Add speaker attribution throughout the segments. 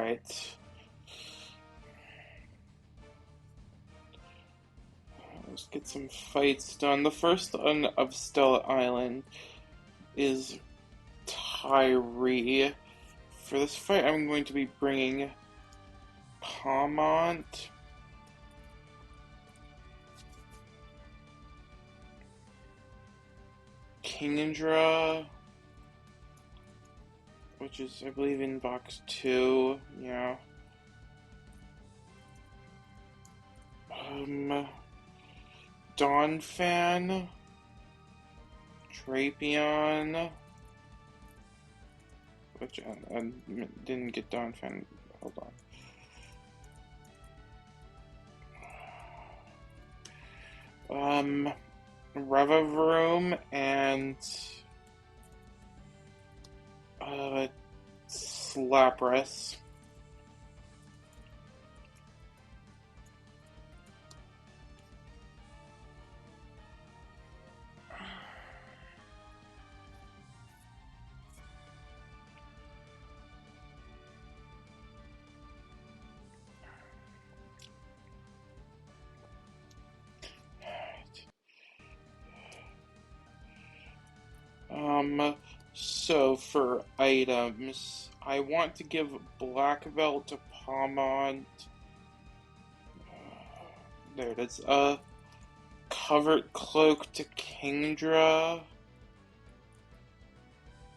Speaker 1: Alright. Let's get some fights done. The first one of Stella Island is Tyree. For this fight, I'm going to be bringing Pokémon, Kingdra, which is, I believe, in box 2. Yeah. Donphan, Drapion, which I didn't get Donphan. Hold on. Revavroom and Slapras. So for items, I want to give Black Belt to Palmont. There it is. Covered Cloak to Kingdra.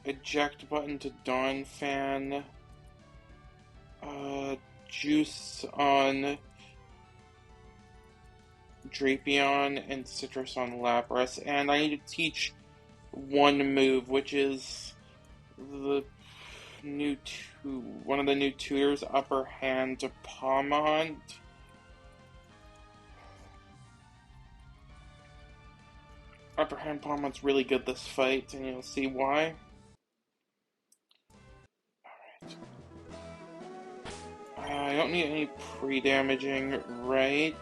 Speaker 1: Eject Button to Donphan. Juice on Drapion and Citrus on Lapras. And I need to teach one move, which is the one of the new tutors, Upper Hand to Palmont. Upper Hand Palmont's really good this fight, and you'll see why. Alright. I don't need any pre-damaging, right?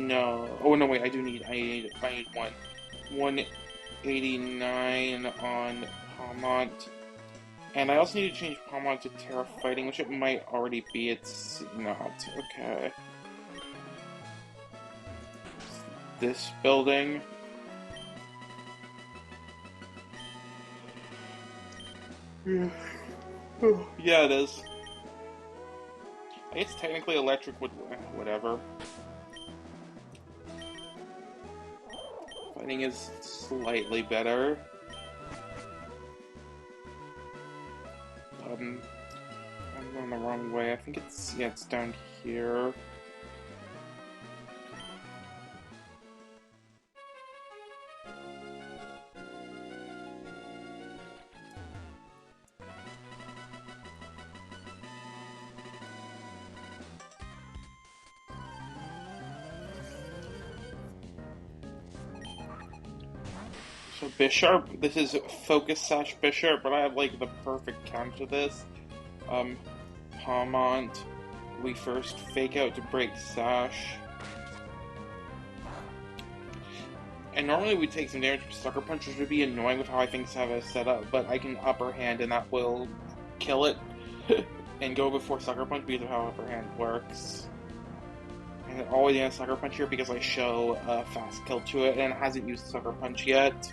Speaker 1: No. Oh, no, wait, I need one. 189 on Palmont. And I also need to change Palmont to Terra Fighting, which it might already be. It's not. Okay. This building. Yeah, it is. It's technically electric with whatever. Fighting is slightly better. I'm going the wrong way. I think it's, yeah, it's down here. So Bisharp, this is Focus Sash Bisharp, but I have like the perfect counter to this. Palmont, we first fake out to break Sash. And normally we take some damage from Sucker Punch, which would be annoying with how I think have it set up, but I can Upper Hand and that will kill it and go before Sucker Punch because of how Upper Hand works. And it always has Sucker Punch here because I show a fast kill to it and it hasn't used Sucker Punch yet.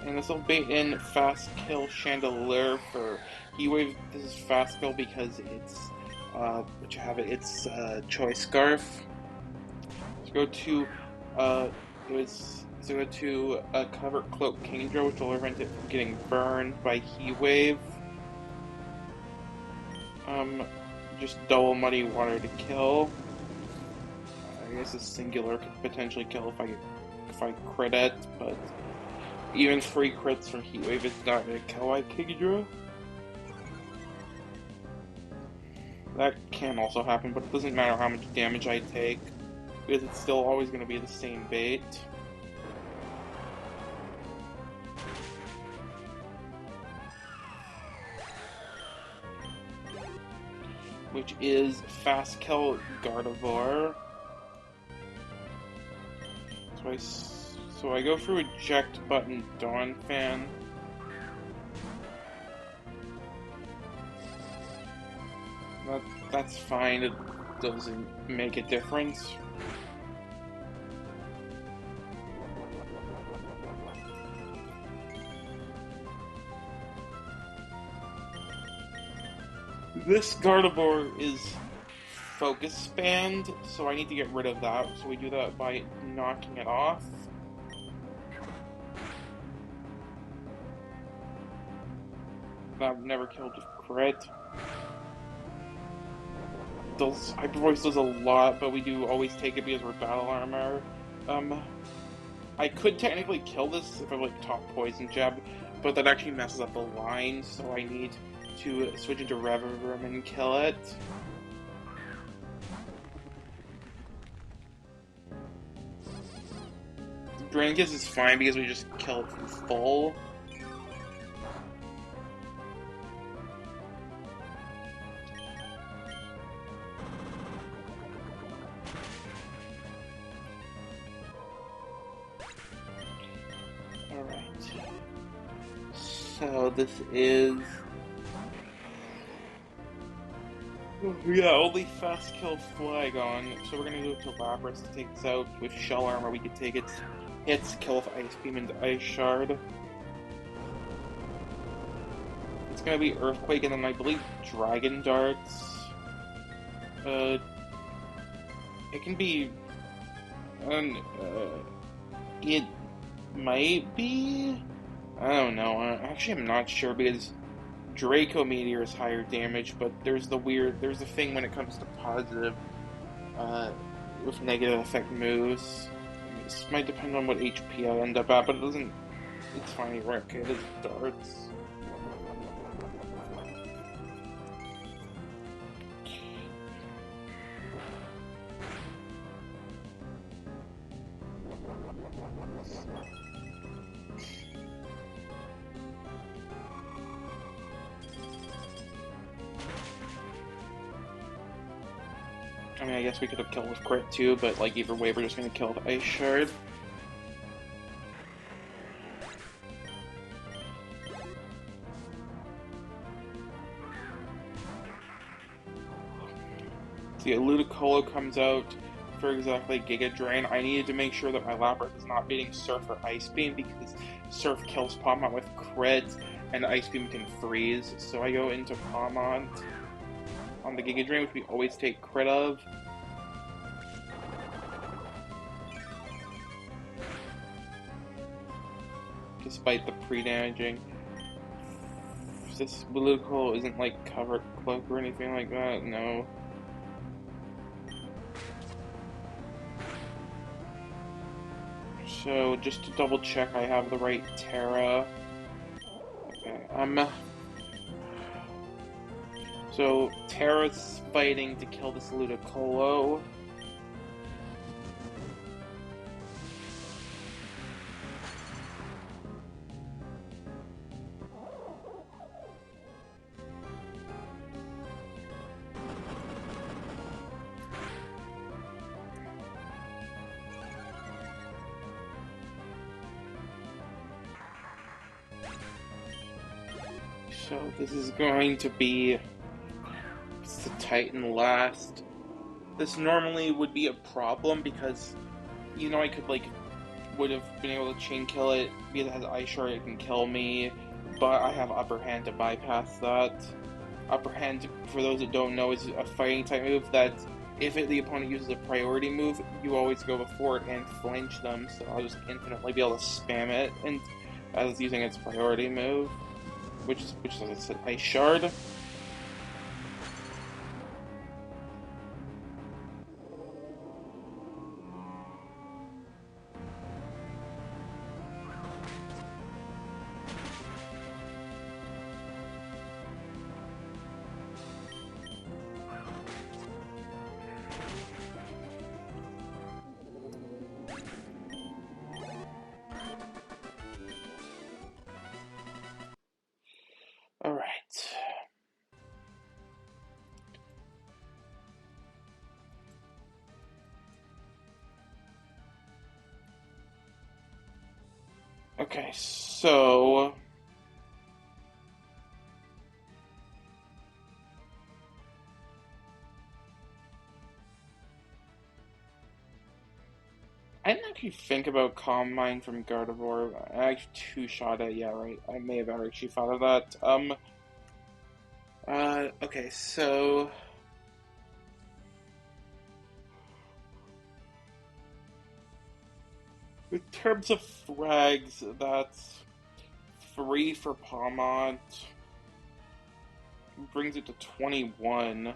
Speaker 1: And this will bait in Fast Kill Chandelier for Heatwave. This is Fast Kill because it's, what you have it, it's Choice Scarf. Let's go to, Covered Cloak Kingdra, which will prevent it from getting burned by Heatwave. Just double Muddy Water to kill. I guess a Singular could potentially kill if I crit it, but even free crits from Heatwave is not going to kill my Kingdra. That can also happen, but it doesn't matter how much damage I take, because it's still always going to be the same bait. which is Fast Kill Gardevoir. So I go through eject button Dawn Fan. That's fine, it doesn't make a difference. This Gardevoir is focus banned, so I need to get rid of that. So we do that by knocking it off. That never killed with crit. Hyper Voice does a lot, but we do always take it because we're battle armor. I could technically kill this if I like top poison jab, but that actually messes up the line, so I need to switch into Reverberm and kill it. Drain Kiss is fine because we just kill it from full. Alright. So this is... yeah, only Fast Kill Flygon, so we're gonna go to Lapras to take this out. With Shell Armor, we can take its hits, kill with Ice Beam and Ice Shard. It's gonna be Earthquake and then I believe Dragon Darts. It can be... it might be... I don't know, actually I'm not sure because Draco Meteor is higher damage, but there's a thing when it comes to positive, with negative effect moves. This might depend on what HP I end up at, but it's fine, right, okay, it is darts. I mean, I guess we could have killed with crit too, but like either way, we're just gonna kill with Ice Shard. So yeah, Ludicolo comes out for exactly Giga Drain. I needed to make sure that my Lapras is not beating Surf or Ice Beam because Surf kills Palmont with crit and Ice Beam can freeze. So I go into Palmont on the Giga Drain, which we always take crit of. Despite the pre-damaging. This Ludicolo isn't like covered cloak or anything like that, no. So just to double check I have the right Terra. Okay, so Terra's fighting to kill this Ludicolo. So this is going to be the Titan last. This normally would be a problem because, you know, I could would have been able to chain kill it because it has Ice Shard, it can kill me, but I have Upper Hand to bypass that. Upper Hand, for those that don't know, is a fighting type move that if the opponent uses a priority move, you always go before it and flinch them, so I'll just infinitely be able to spam it and as using its priority move. Which is as I said, Ice Shard. Alright. Okay, so I didn't actually think about Calm Mind from Gardevoir. I actually two-shot it, yeah, right. I may have actually thought of that. Okay, so in terms of frags, that's three for Palmont, brings it to 21.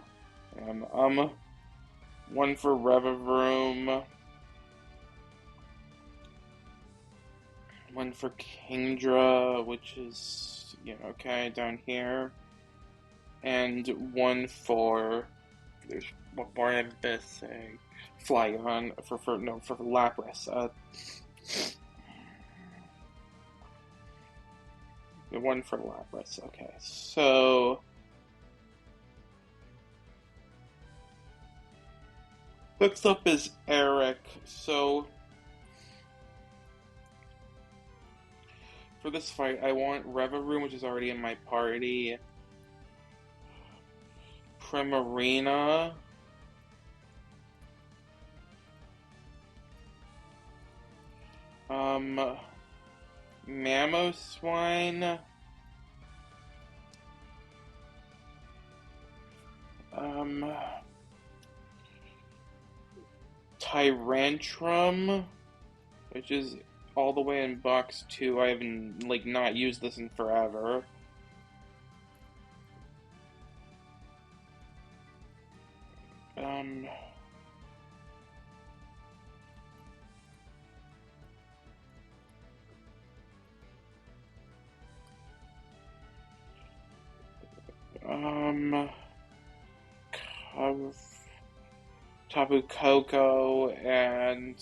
Speaker 1: And one for Revavroom, one for Kingdra, which is, okay, down here, and one for, there's what more I'm missing, Flygon, for Lapras, the one for Lapras, okay, so, next up is Eric, so, for this fight, I want Revavroom, which is already in my party, Primarina, Mamoswine, Tyrantrum, which is all the way in box 2. I haven't, not used this in forever. Um, um, Tapu Koko, and,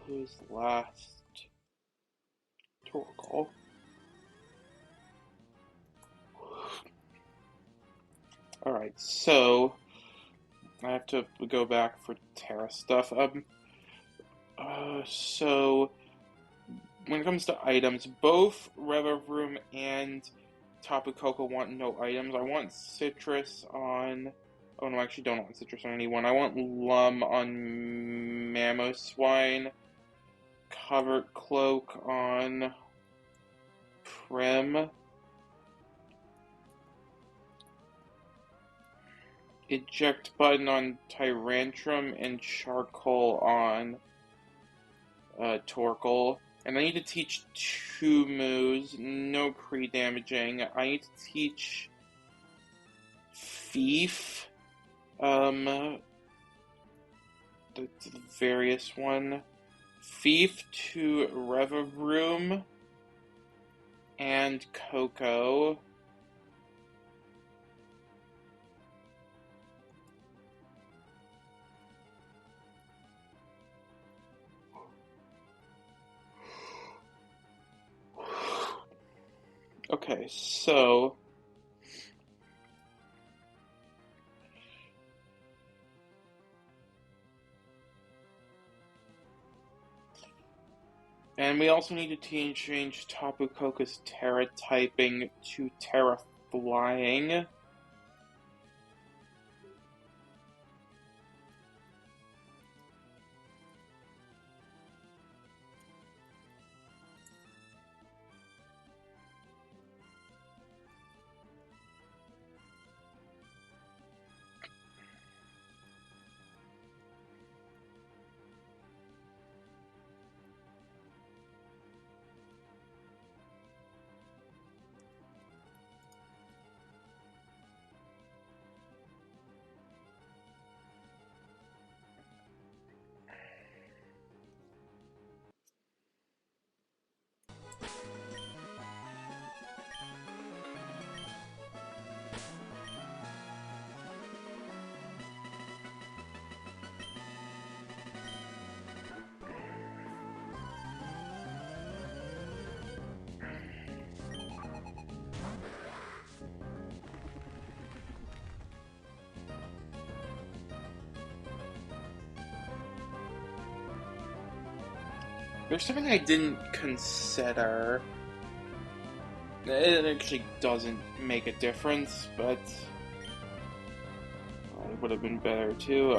Speaker 1: who's last? Torkoal. Alright, so, I have to go back for Terra stuff. So, when it comes to items, both Revavroom and Tapu Koko want no items. I want Citrus on... Oh no, I actually don't want Citrus on anyone. I want Lum on Mamoswine, Covert Cloak on Prim, Eject Button on Tyrantrum, and Charcoal on Torkoal. And I need to teach two moves, no pre-damaging. I need to teach Thief, the various one. Thief to Revavroom and Coco. Okay, so and we also need to change Tapu Koko's Terra typing to Terra Flying. There's something I didn't consider. It actually doesn't make a difference, but it would have been better too.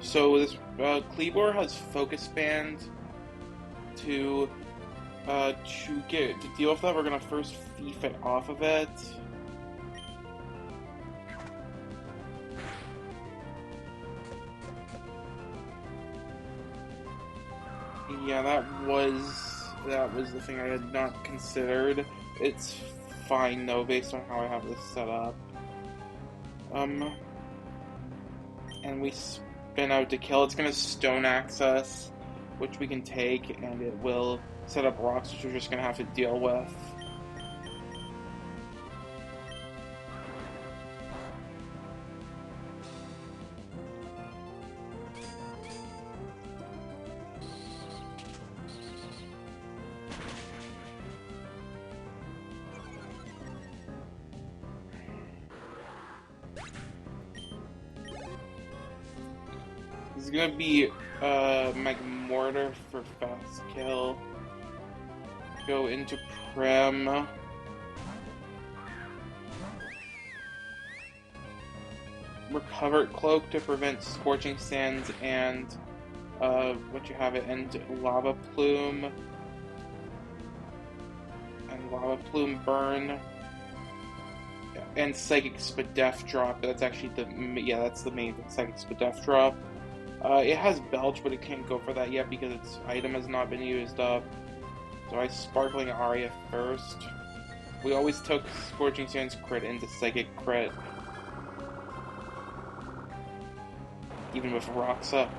Speaker 1: So this Kleebor has Focus Band to deal with that. We're gonna first thief it off of it. Yeah, that was the thing I had not considered. It's fine though, based on how I have this set up. And we spin out to kill. It's gonna Stone Axe us, which we can take, and it will set up rocks, which we're just gonna have to deal with. This is gonna be Magmortar for fast kill. Go into Prem. Recovered Cloak to prevent Scorching Sands and what you have it, and Lava Plume. And Lava Plume burn. And Psychic Spadef drop. That's actually that's the main thing, Psychic Spadef drop. It has Belch, but it can't go for that yet because its item has not been used up. So I Sparkling Aria first. We always took Scorching Sands crit into Psychic crit. Even with rocks up.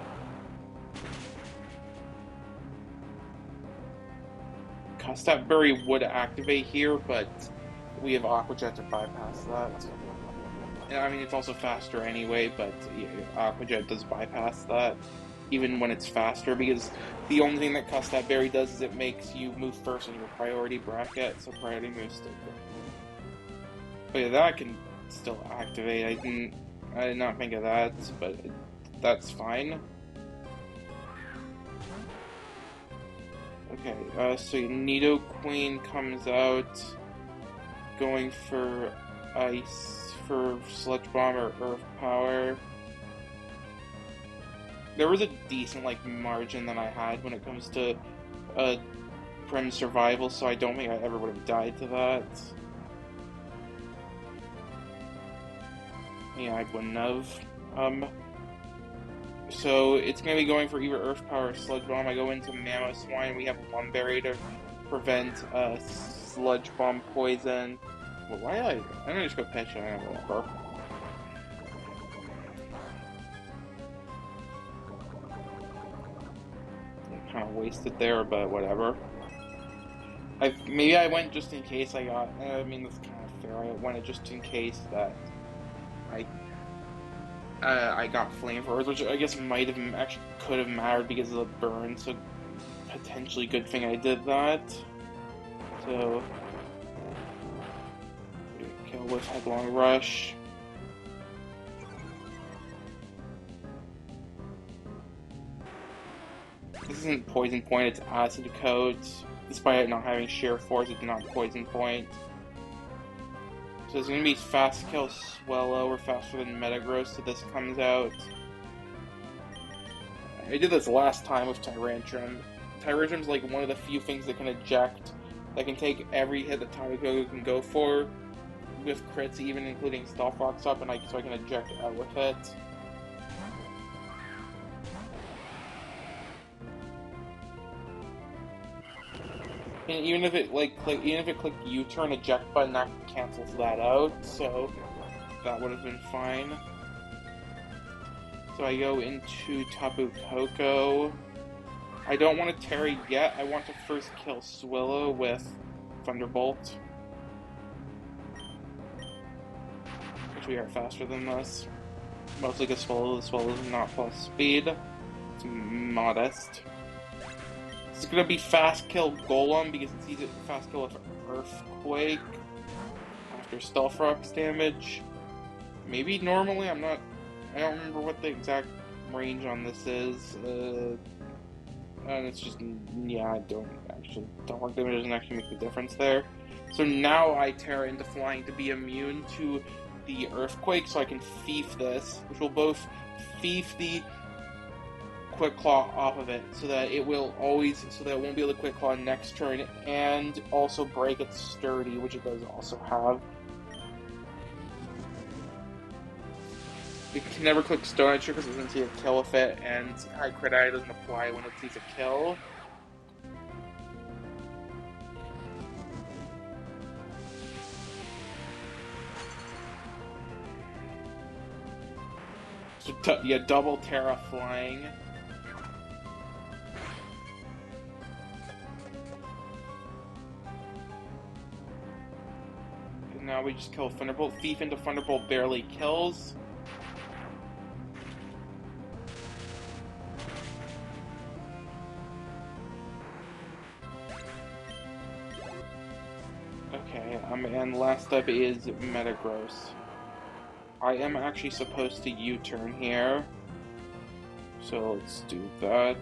Speaker 1: Custap Berry would activate here, but we have Aqua Jet to bypass that. I mean, it's also faster anyway, but yeah, Aqua Jet does bypass that, even when it's faster, because the only thing that Custap Berry does is it makes you move first in your priority bracket, so priority moves still good. But yeah, that can still activate. I did not think of that, but that's fine. Okay, so Nidoqueen comes out, going for Ice. For Sludge Bomb or Earth Power. There was a decent margin that I had when it comes to Prem survival, so I don't think I ever would have died to that. Yeah, I wouldn't have. So it's gonna be going for either Earth Power or Sludge Bomb. I go into Mamoswine. We have one berry to prevent Sludge Bomb poison. Well, why I'm gonna just go Pet Shine, I don't remember. Kind of wasted there, but whatever. Maybe I went just in case I got. I mean, that's kind of fair. I went just in case that I got Flamethrowers, which I guess might have actually could have mattered because of the burn. So potentially good thing I did that. So. Kill with Headlong Rush. This isn't Poison Point, it's Acid Coat. Despite it not having Sheer Force, it's not Poison Point. So it's gonna be Fast Kill Swellow. We're faster than Metagross, so this comes out. I did this last time with Tyrantrum. Tyrantrum's one of the few things that can eject, that can take every hit that Tyrannosaurus can go for. With crits, even including Stealth Rocks up, and so I can eject out with it. And even if it clicked U-turn eject button, that cancels that out. So that would have been fine. So I go into Tapu Koko. I don't want to Terry yet. I want to first kill Swillow with Thunderbolt. We are faster than this. Mostly because Swallow is not plus speed. It's modest. It's gonna be fast kill Golem because it's easy to fast kill with Earthquake after Stealth Rocks damage. Maybe normally, I don't remember what the exact range on this is. And it's just, yeah, I don't actually, dark damage doesn't actually make the difference there. So now I tear into flying to be immune to the earthquake, so I can thief this, which will both thief the quick claw off of it, so that it will always, so that it won't be able to quick claw next turn, and also break its sturdy, which it does also have. It can never click Stone Edge because it doesn't see a kill with it, and High Crit Eye doesn't apply when it sees a kill. So yeah, double Terra flying. And now we just kill Thunderbolt. Thief into Thunderbolt barely kills. Okay, and last up is Metagross. I am actually supposed to U-turn here. So let's do that.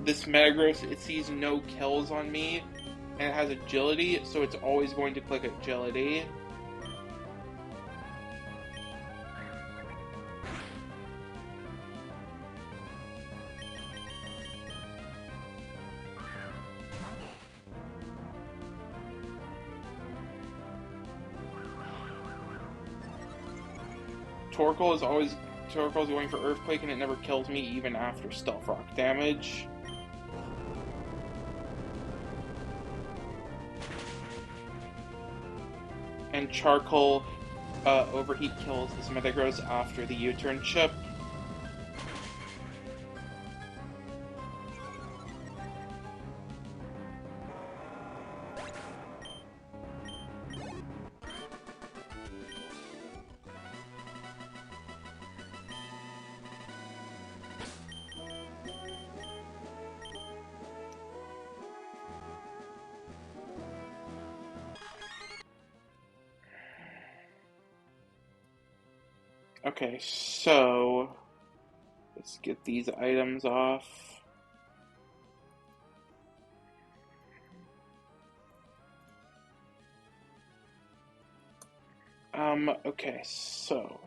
Speaker 1: This Metagross, it sees no kills on me, and it has agility, so it's always going to click agility. Torkoal is going for Earthquake, and it never kills me even after Stealth Rock damage. And Charcoal Overheat kills this Metagross after the U-turn chip. Okay, so let's get these items off. Okay, so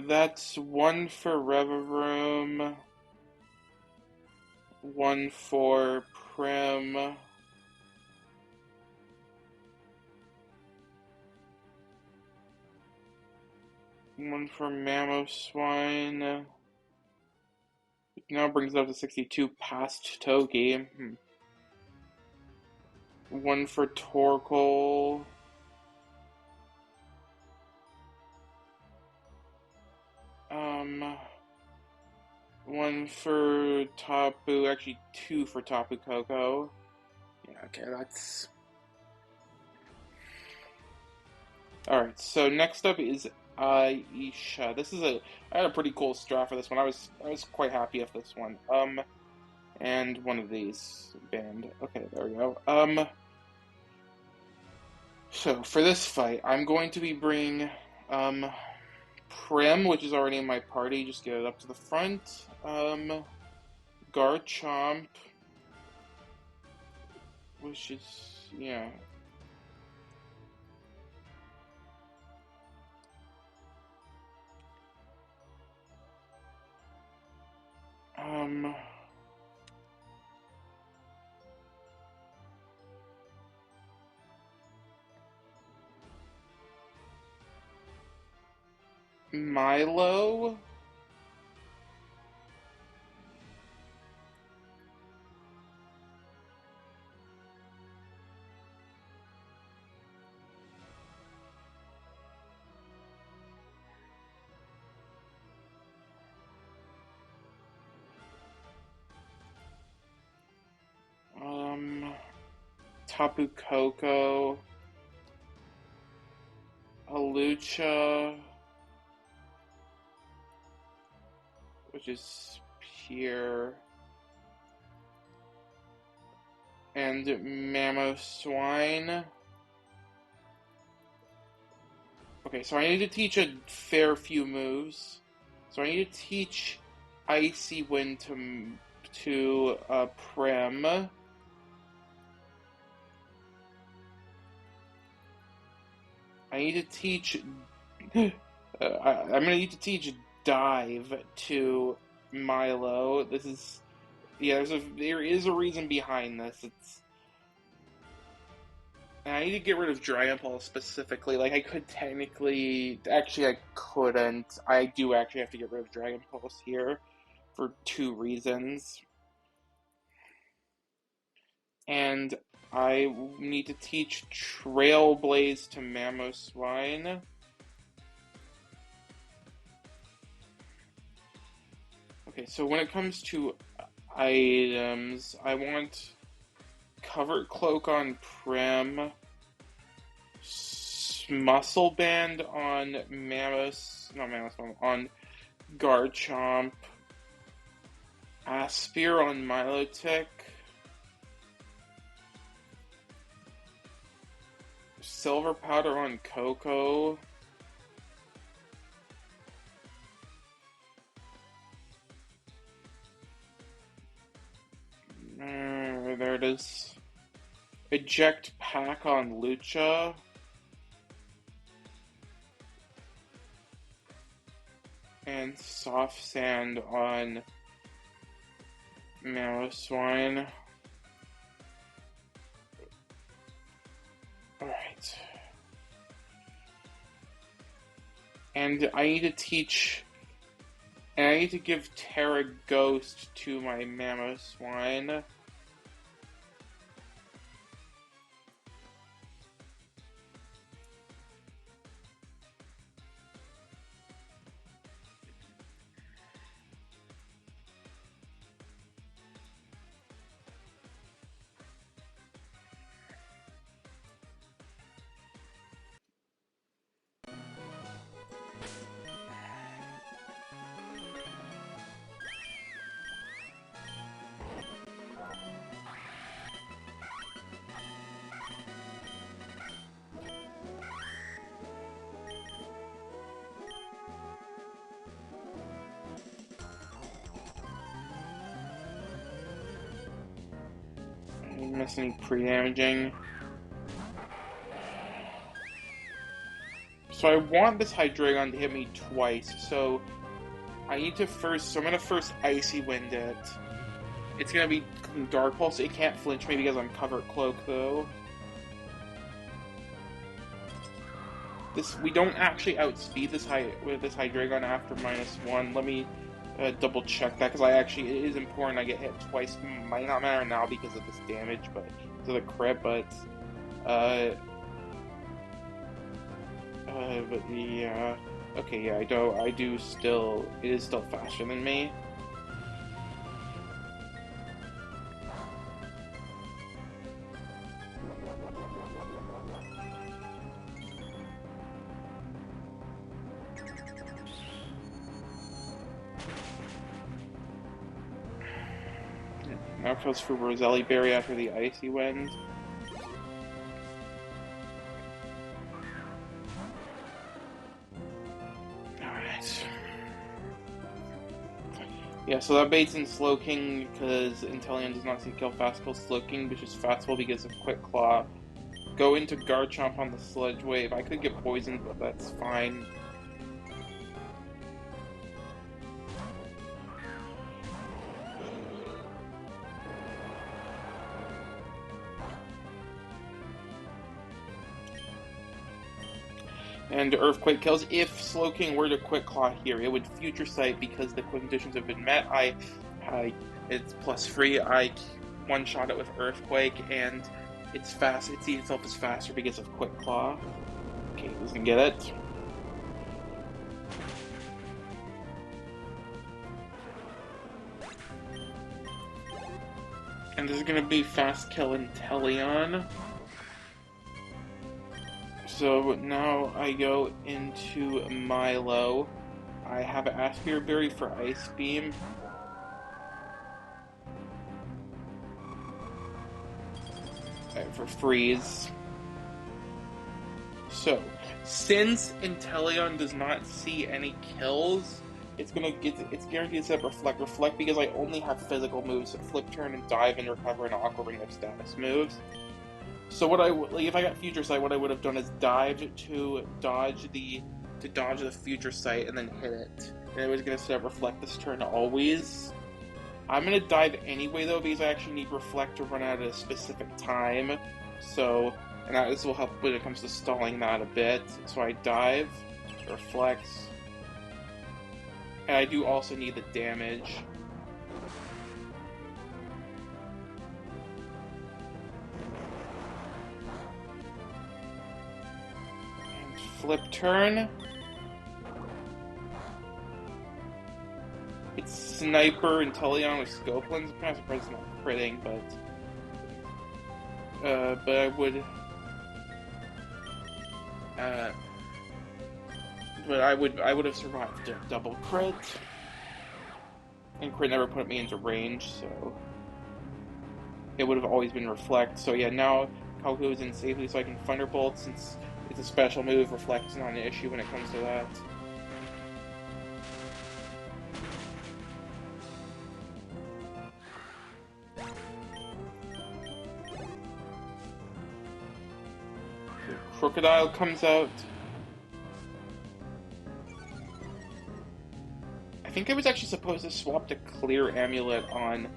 Speaker 1: that's one for Revavroom, one for Prim, one for Mamoswine. Now brings it up to 62 past Toki. One for Torkoal. One for Tapu. Actually, two for Tapu Koko. Yeah, okay, that's... Alright, so next up is Aisha. I had a pretty cool strat for this one. I was quite happy with this one. And one of these banned. Okay, there we go. So for this fight, I'm going to be bringing Prim, which is already in my party. Just get it up to the front. Garchomp, which is, yeah. Milo. Tapu Koko. Alucha, which is pure, and Mamoswine. Okay, so I need to teach a fair few moves. So I need to teach Icy Wind to Prim. I need to teach. I'm gonna need to teach Dive to Milo. This is there is a reason behind this. And I need to get rid of Dragon Pulse specifically. Like, I could technically... Actually, I couldn't. I do actually have to get rid of Dragon Pulse here for 2 reasons. And I need to teach Trailblaze to Mamoswine. Okay, so when it comes to items, I want Covert Cloak on Prim, Muscle Band on on Garchomp, Aspire on Milotic, Silver Powder on Coco, there it is, Eject Pack on Lucha, and Soft Sand on Mamoswine. Alright. And I need to teach... And I need to give Terra Ghost to my Mamoswine. Didn't miss any pre-damaging. So I want this Hydreigon to hit me twice, so I need to first... So I'm gonna first Icy Wind it. It's gonna be Dark Pulse, it can't flinch me because I'm Covert Cloak, though. We don't actually outspeed this Hydreigon after -1. Let me double check that, because it is important I get hit twice. Might not matter now because of this damage, but to the crit, but yeah. Okay, yeah, it is still faster than me. Now it goes for Roselli Berry after the Icy Wind. Alright. Yeah, so that baits in Slowking because Inteleon does not see kill Fastball. Slowking, which is Fastball because of Quick Claw. Go into Garchomp on the Sludge Wave. I could get poisoned, but that's fine. And Earthquake kills. If Slowking were to Quick Claw here, it would Future Sight because the conditions have been met. It's plus 3. I one-shot it with Earthquake, and it's fast. It sees itself as faster because of Quick Claw. Okay, doesn't get it. And this is gonna be Fast Kill Inteleon. So now I go into Milo. I have an Aspire Berry for Ice Beam. For Freeze. So, since Inteleon does not see any kills, it's guaranteed to set reflect because I only have physical moves, flip, turn, and dive, and recover, and aqua ring of status moves. So if I got Future Sight, what I would have done is dived to dodge the Future Sight and then hit it. And it was gonna set reflect this turn always. I'm gonna dive anyway though because I actually need reflect to run out at a specific time. So, and this will help when it comes to stalling that a bit. So I dive, reflect, and I do also need the damage. Flip turn. It's Sniper Inteleon with Scope Lens. I'm kind of surprised it's not critting, but I would. But I would have survived a double crit, and crit never put me into range, so it would have always been reflect. So yeah, now Calco is in safely, so I can Thunderbolt since it's a special move. Reflect is not an issue when it comes to that. Crocodile comes out. I think I was actually supposed to swap to Clear Amulet on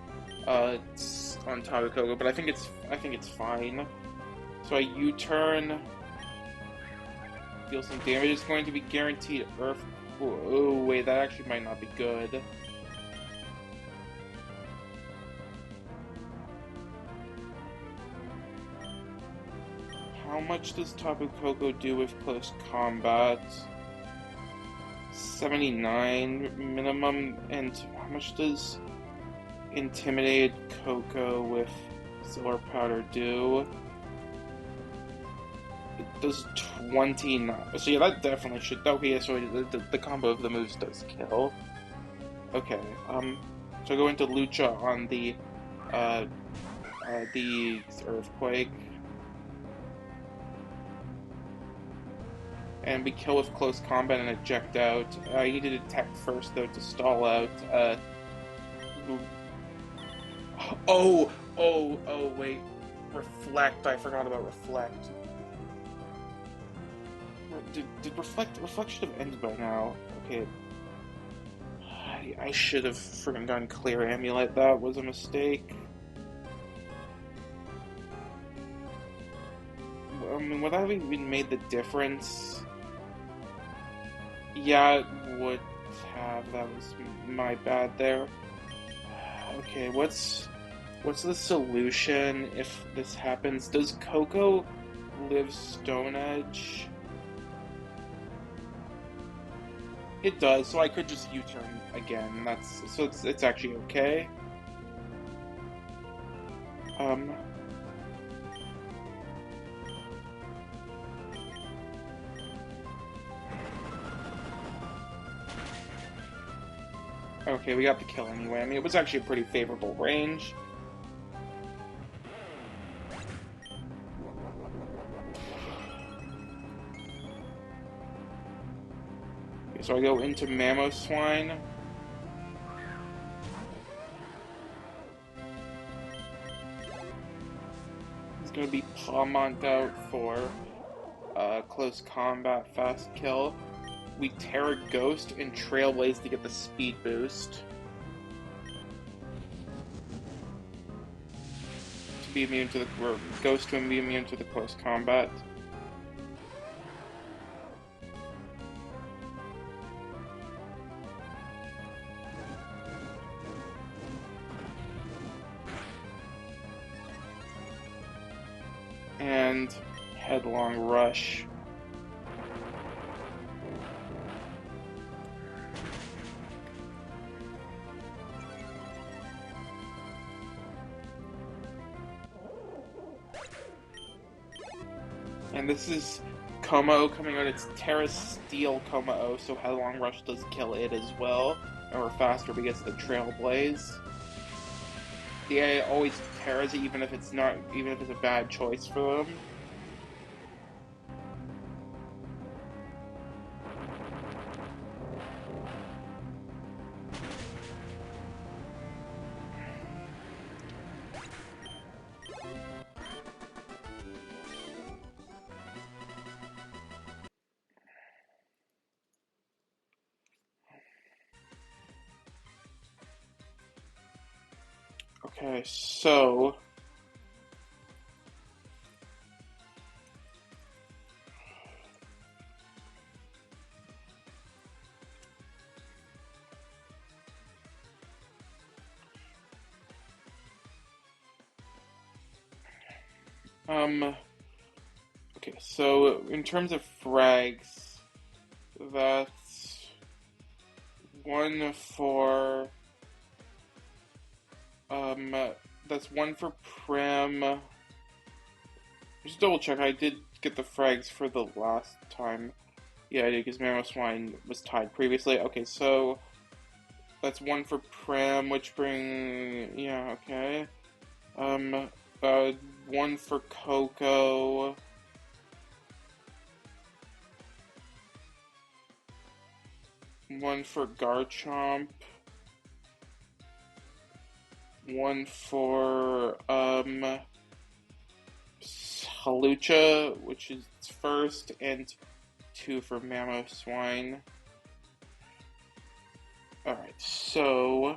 Speaker 1: Tagokogo, but I think it's fine. So I U-turn, deal some damage. It's going to be guaranteed Earth. Oh wait, that actually might not be good. How much does Tapu Koko do with close combat? 79 minimum, and how much does Intimidated Koko with Solar Powder do? It does 29. So yeah, that definitely should. Okay, so the combo of the moves does kill. Okay, so I go into Lucha on the Earthquake. And we kill with close combat and eject out. I need to detect first, though, to stall out. Oh, wait. Reflect. I forgot about Reflect. Did Reflect should have ended by now. Okay. I should have freaking gone Clear Amulet. That was a mistake. I mean, would that have even made the difference? Yeah, it would have. That was my bad there. Okay, what's the solution if this happens? Does Coco live Stone Edge? It does, so I could just U-turn again. It's actually okay. Okay, we got the kill anyway. I mean, it was actually a pretty favorable range. Okay, so I go into Mamoswine. He's gonna be Pawmont out for close combat fast kill. We Terra Ghost and Trailblaze to get the speed boost. To be immune to or Ghost to be immune to the close combat. And Headlong Rush. And this is Como coming out. It's Terra Steel Como, so Headlong Rush does kill it as well. And we're faster because of the Trailblaze. The AI always Terras it, even if it's a bad choice for them. Okay, so... Okay, so in terms of frags, that's one for, um, that's one for Prim. Just double check, I did get the frags for the last time. Yeah, I did, because Mammoth Swine was tied previously. Okay, so that's one for Prim, which yeah, okay. Um, one for Coco. One for Garchomp. One for, Halucha, which is first, and two for Mamoswine. Alright, so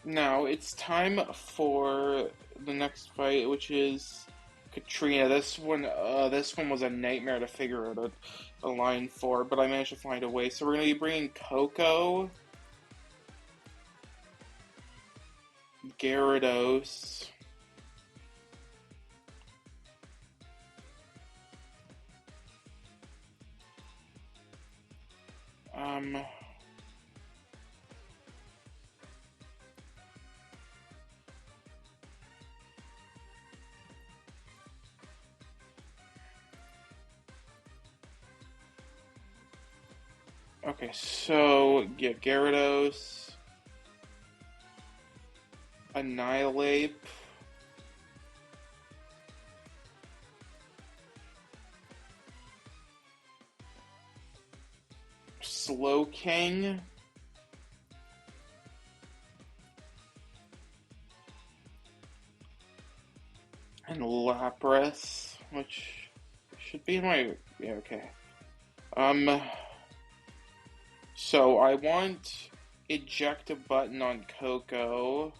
Speaker 1: now it's time for the next fight, which is Katrina. This one was a nightmare to figure out a line for, but I managed to find a way. So we're going to be bringing Coco, Gyarados, um, okay, so yeah, Gyarados, Annihilate, Slowking, and Lapras, which should be in my... yeah, okay. So I want eject a button on Coco.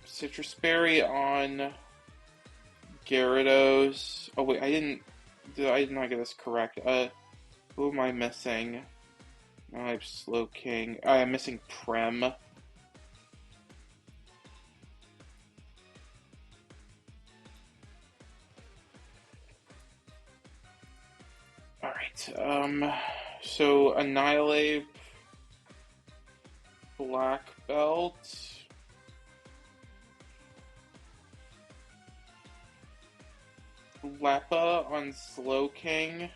Speaker 1: Citrus Berry on Gyarados. Oh wait, I did not get this correct. Who am I missing? I'm Slowking. I'm missing Prem. Alright, so Annihilate, Black Belt, Leppa on Slowking,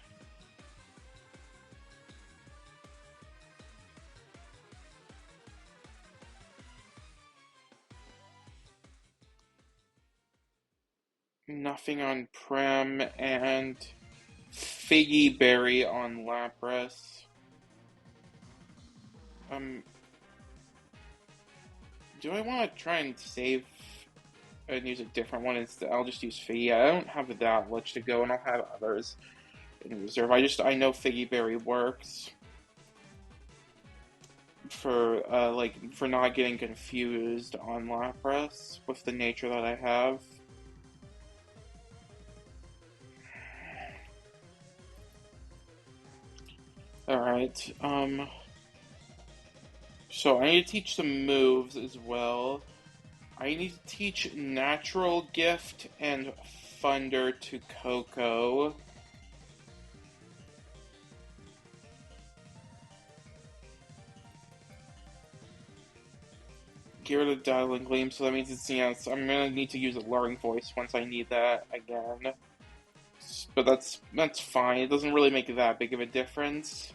Speaker 1: nothing on Prem, and Figgy Berry on Lapras. Do I want to try and save and use a different one instead? I'll just use Figgy. I don't have that much to go, and I'll have others in reserve. I know Figgy Berry works for for not getting confused on Lapras with the nature that I have. Alright, so I need to teach some moves as well. I need to teach Natural Gift and Thunder to Coco. Get rid of Dialing Gleam, so that means it's, I'm gonna need to use a Luring Voice once I need that again. But that's fine, it doesn't really make that big of a difference.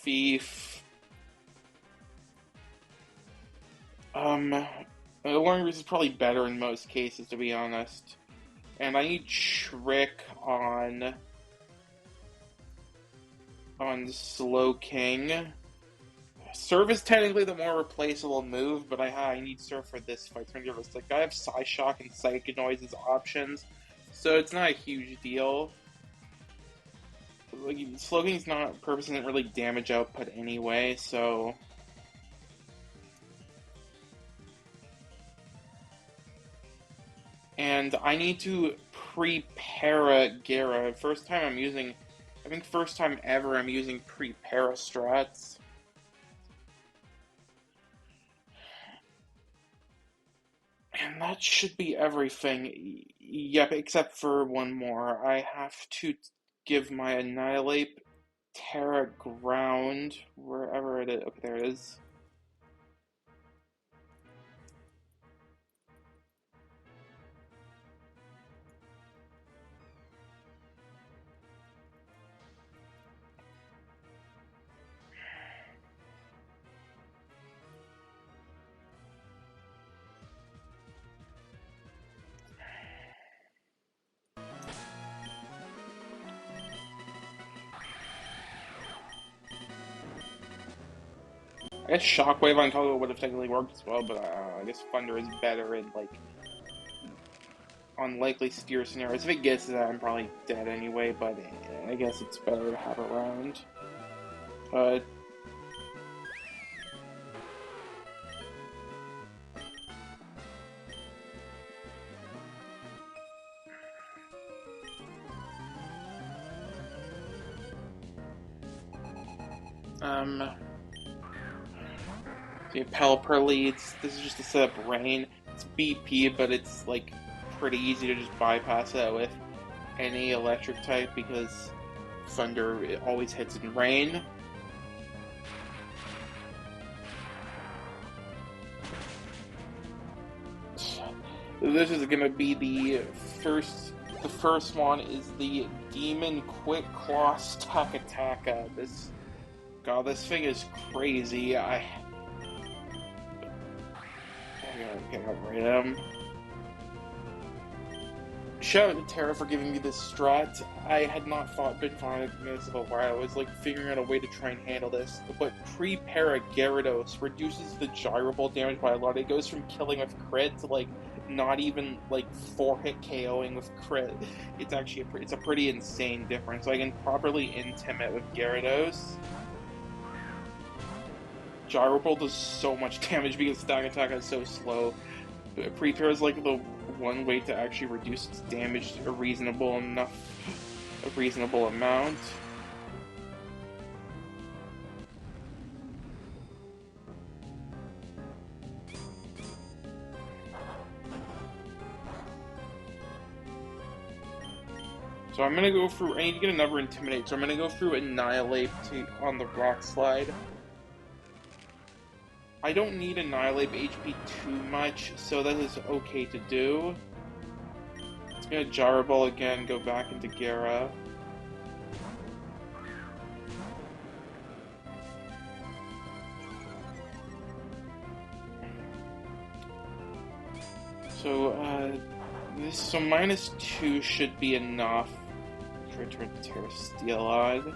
Speaker 1: Thief. Luring Voice is probably better in most cases, to be honest. And I need Trick on Slowking. Surf is technically the more replaceable move, but I need Surf for this fight. It's realistic. I have Psyshock and Psychic Noise as options, so it's not a huge deal. Like, Slowking's not purpose isn't really damage output anyway, so. And I need to pre-para Gara. First time I'm using, I think first time ever I'm using pre-para strats. And that should be everything. Yep, except for one more. I have to give my Annihilate Terra Ground, wherever it is. Okay, there it is. I guess Shockwave on Togo would have technically worked as well, but I guess Thunder is better in, like, unlikely steer scenarios. If it gets to that, I'm probably dead anyway, but I guess it's better to have around. The Pelipper leads. This is just to set up Rain. It's BP, but it's like pretty easy to just bypass that with any electric type because Thunder it always hits in Rain. This is gonna be the first. The first one is the Demon Quick Claw Taka. This thing is crazy. I gotta get rid of him. Shout out to Terra for giving me this strat. I had not been finding this in a while. I was like figuring out a way to try and handle this. But pre-para Gyarados reduces the gyro ball damage by a lot. It goes from killing with crit to like not even like 4-hit KOing with crit. It's actually it's a pretty insane difference. So I can properly intimate with Gyarados. Gyro ball does so much damage because Stack Attack is so slow. Pre-para is like the one way to actually reduce its damage to a reasonable amount. So I'm gonna go through. I need to get another Intimidate. So I'm gonna go through Annihilate on the Rock Slide. I don't need Annihilate HP too much, so that is okay to do. It's gonna Gyro Ball again, go back into Gara. So, so -2 should be enough to return to Terra Steelog.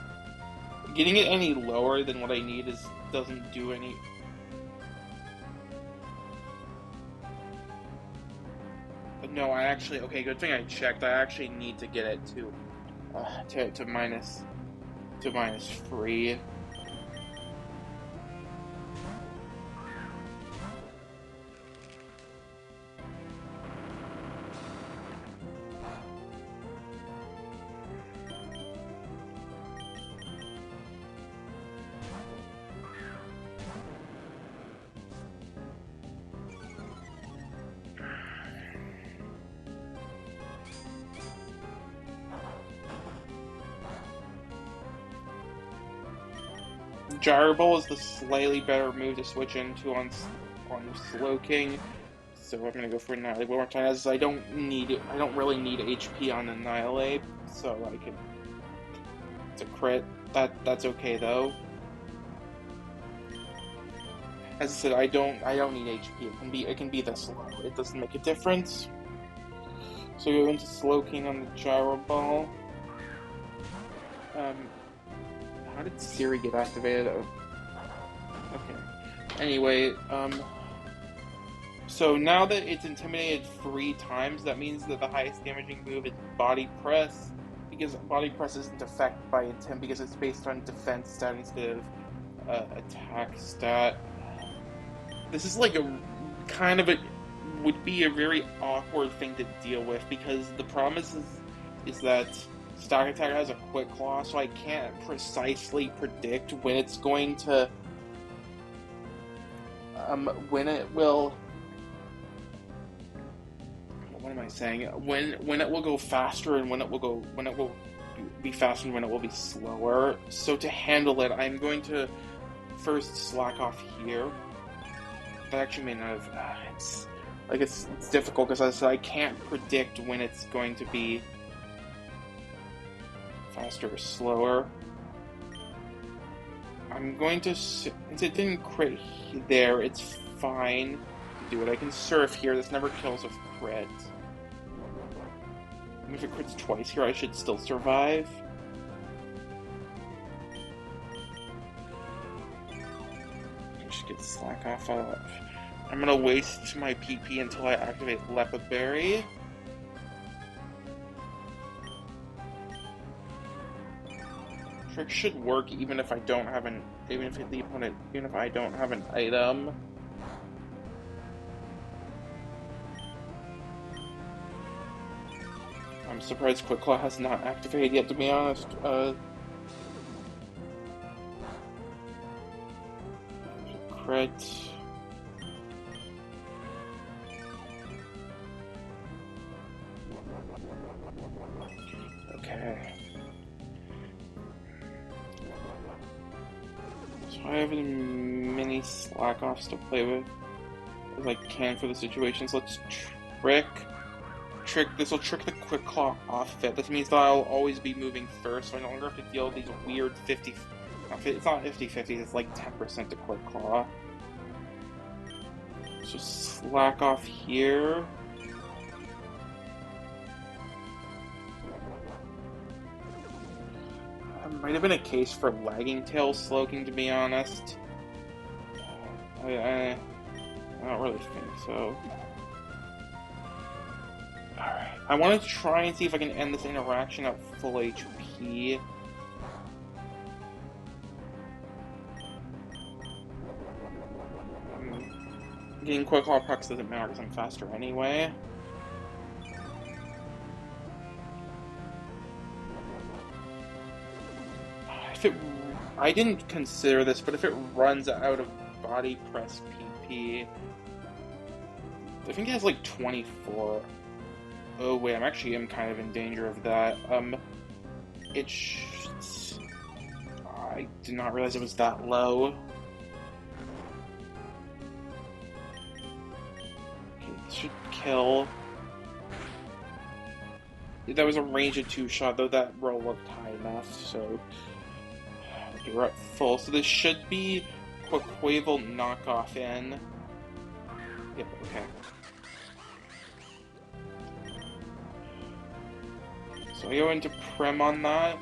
Speaker 1: Getting it any lower than what I need doesn't do any. No, I actually okay. Good thing I checked. I actually need to get it to -3. Gyro Ball is the slightly better move to switch into on Slowking, so I'm gonna go for Annihilate one more time. As I don't really need HP on Annihilate, so I can. It's a crit. That's okay though. As I said, I don't need HP. It can be this low. It doesn't make a difference. So go into Slowking on the Gyro Ball. How did Siri get activated? Oh. Okay. Anyway, So now that it's intimidated 3 times, that means that the highest damaging move is body press, because body press isn't affected by intim because it's based on defense stat instead of attack stat. This is like a kind of a would be a very awkward thing to deal with because the problem is that Stock Attack has a quick claw, so I can't precisely predict when it's going to when it will. What am I saying? When it will go faster and when it will be faster and when it will be slower. So to handle it, I'm going to first slack off here. That actually may not have. It's difficult because I can't predict when it's going to be faster or slower. I'm going to, since it didn't crit there, it's fine to do it. I can surf here. This never kills a crit. Even if it crits twice here, I should still survive. I should get slack off of. I'm gonna waste my PP until I activate Leopard Berry. Trick should work even if I don't have even if I don't have an item. I'm surprised Quick Claw has not activated yet, to be honest. Crit. Okay. So I have the mini slack offs to play with as I can for the situation. So let's trick. This will trick the Quick Claw off it. This means that I'll always be moving first, so I no longer have to deal with these weird 50. It's not 50-50. It's like 10% to Quick Claw. So slack off here. Might have been a case for lagging tail sloking, to be honest. I don't really think so. Alright, I want to try and see if I can end this interaction at full HP. Getting Quick Claw procs doesn't matter because I'm faster anyway. I didn't consider this, but if it runs out of body press PP, I think it has like 24. Oh wait, I'm kind of in danger of that. I did not realize it was that low. Okay, this should kill. That was a range of 2 shot, though that roll looked high enough, so. Okay, we're at full, so this should be Quaquaval knockoff in. Yep, okay. So I go into Prem on that.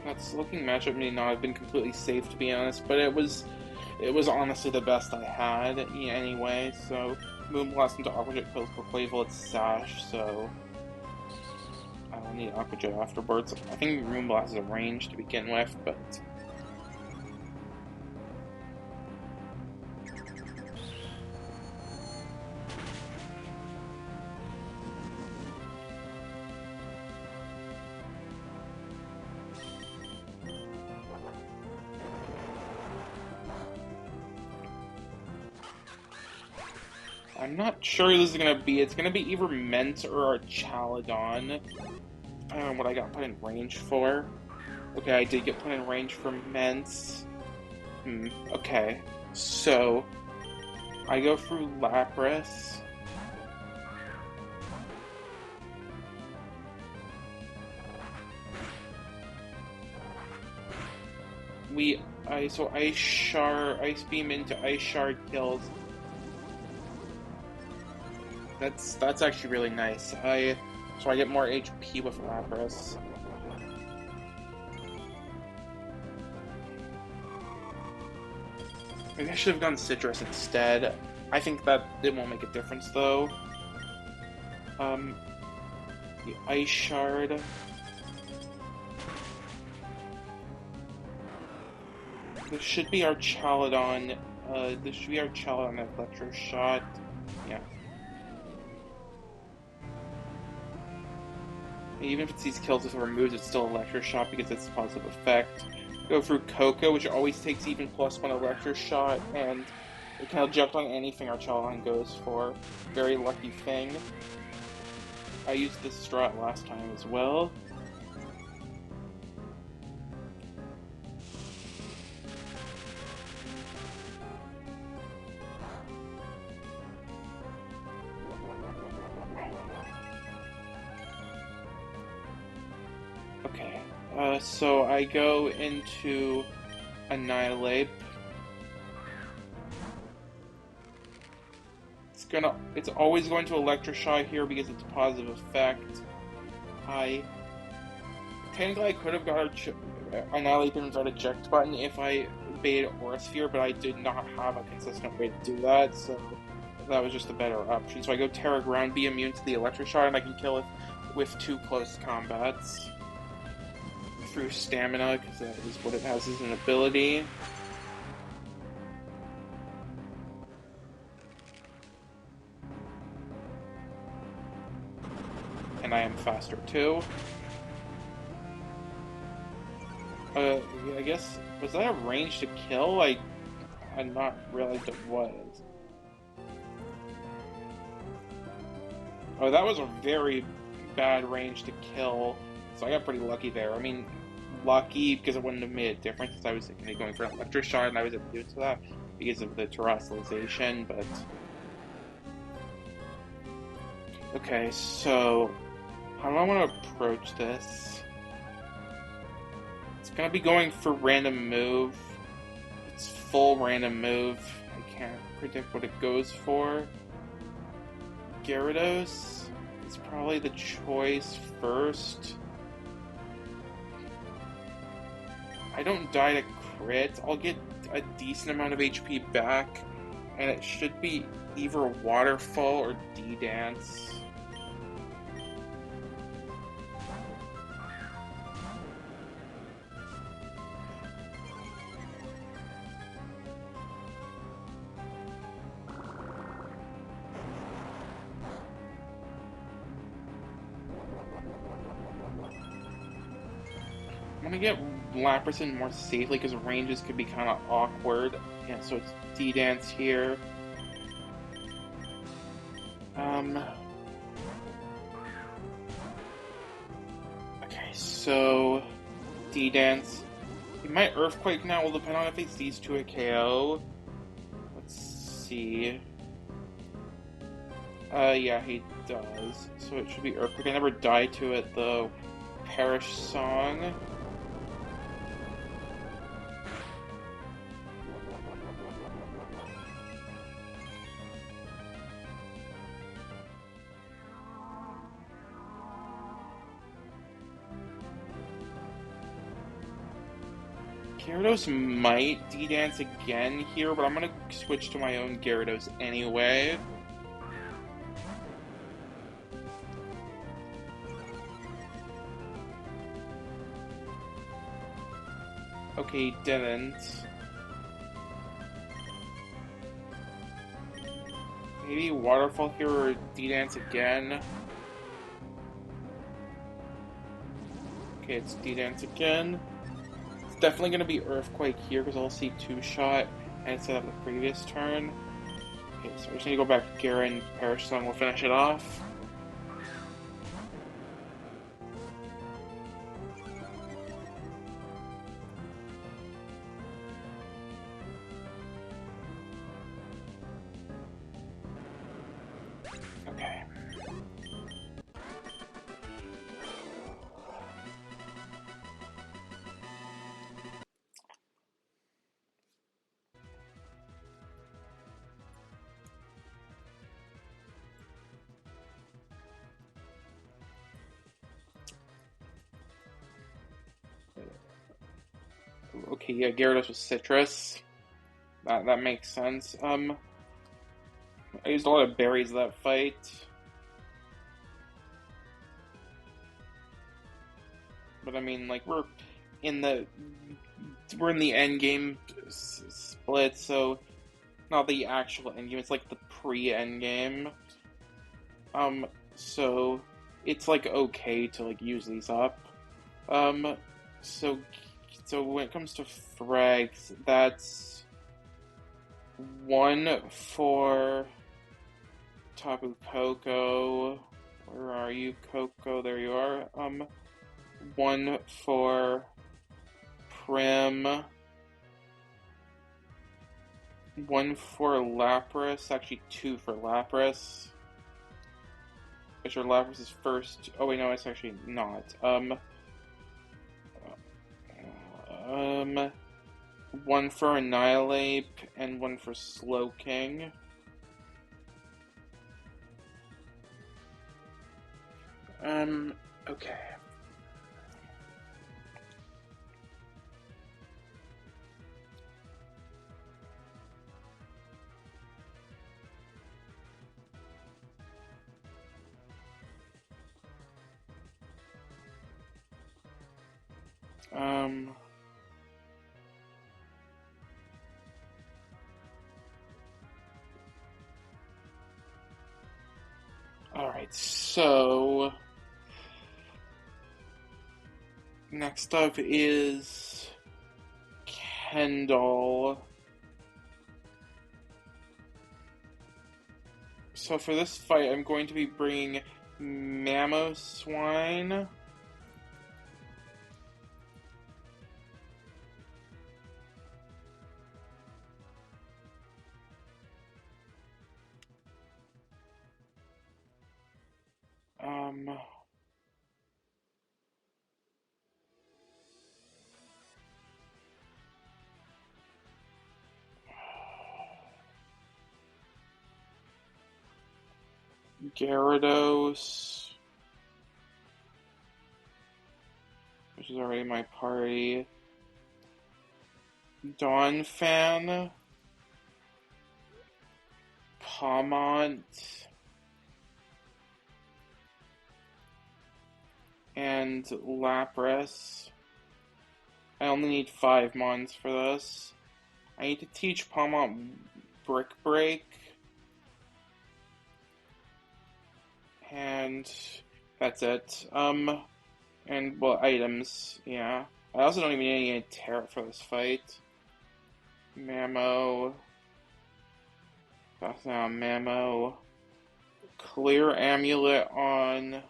Speaker 1: That's looking matchup may not have been completely safe, to be honest, but it was honestly the best I had anyway, so Moonblast into Aquajet kills Quaquaval, it's Sash, so I don't need Aquajet afterwards. I think Moonblast is a range to begin with, but I'm not sure who this is gonna be. It's gonna be either Ment or a Chaladon. I don't know what I got put in range for. Okay, I did get put in range for Ment. Okay. So, I go through Lapras. So Ice Beam into Ice Shard kills. That's actually really nice. So I get more HP with Lapras. Maybe I should have gone Citrus instead. I think that it won't make a difference though. The Ice Shard. This should be our Chaladon. This should be our Chaladon Electro Shot. Yeah. Even if it's these kills with removes, it's still Electro Shot because it's a positive effect. Go through Coco, which always takes even +1 Electro Shot, and it can eject on anything our Chaladon goes for. Very lucky thing. I used this strat last time as well. Okay, so I go into Annihilate. It's always going to Electroshock here because it's a positive effect. Technically I could have got Annihilate Beam's out eject button if I baited Aura Sphere, but I did not have a consistent way to do that, so that was just a better option. So I go Terra Ground, be immune to the Electroshock, and I can kill it with 2 close combats. Through Stamina, because that is what it has as an ability. And I am faster too. I guess, was that a range to kill? I had not realized it was. Oh, that was a very bad range to kill, so I got pretty lucky there. I mean, lucky because it wouldn't have made a difference if I was going for an Electroshock and I was immune to that because of the terrestrialization, but... Okay, so... how do I want to approach this? It's gonna be going for random move. It's full random move. I can't predict what it goes for. Gyarados is probably the choice first. I don't die to crit. I'll get a decent amount of HP back, and it should be either Waterfall or D-Dance. I'm gonna get Laprison more safely because ranges could be kind of awkward. Yeah, so it's D-Dance here. Okay, so D-Dance. He might Earthquake now. Will depend on if it's these two at KO. Let's see. Yeah, he does. So it should be Earthquake. I never died to it though. Perish Song. Gyarados might D-Dance again here, but I'm gonna switch to my own Gyarados anyway. Okay, he didn't. Maybe Waterfall here or D-Dance again. Okay, it's D-Dance again. It's definitely going to be Earthquake here because I'll see 2-shot and instead of the previous turn. Okay, so we're just going to go back to Gyara and Perish Song. We'll finish it off. Okay. Okay, yeah, Gyarados was Citrus. That makes sense. I used a lot of berries that fight. But I mean, like, in the we're in the end game split, so not the actual end game. It's like the pre-end game. So it's like okay to like use these up. Um, so when it comes to frags, that's one for Tapu Koko. Where are you, Coco? There you are. One for Prim. One for Lapras. Actually, two for Lapras. Which are Lapras' first. Oh wait, no, it's actually not. One for Annihilate and one for Slowking. Okay. Alright, so next up is Kendall. So for this fight, I'm going to be bringing Mamoswine. Gyarados, which is already my party. Donphan, Pawmont, and Lapras. I only need 5 mons for this. I need to teach Pawmont Brick Break. And that's it. And, well, items, yeah. I also don't even need any Terra for this fight. Mamo. That's now Mamo. Clear Amulet on...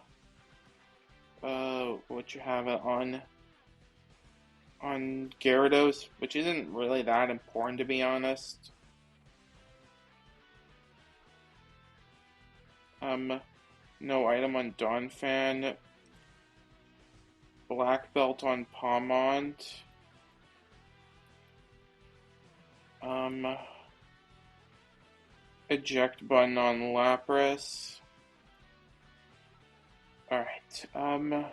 Speaker 1: what you have it on Gyarados, which isn't really that important to be honest. No item on Donphan. Black Belt on Pawmont. Eject button on Lapras. Alright, alright.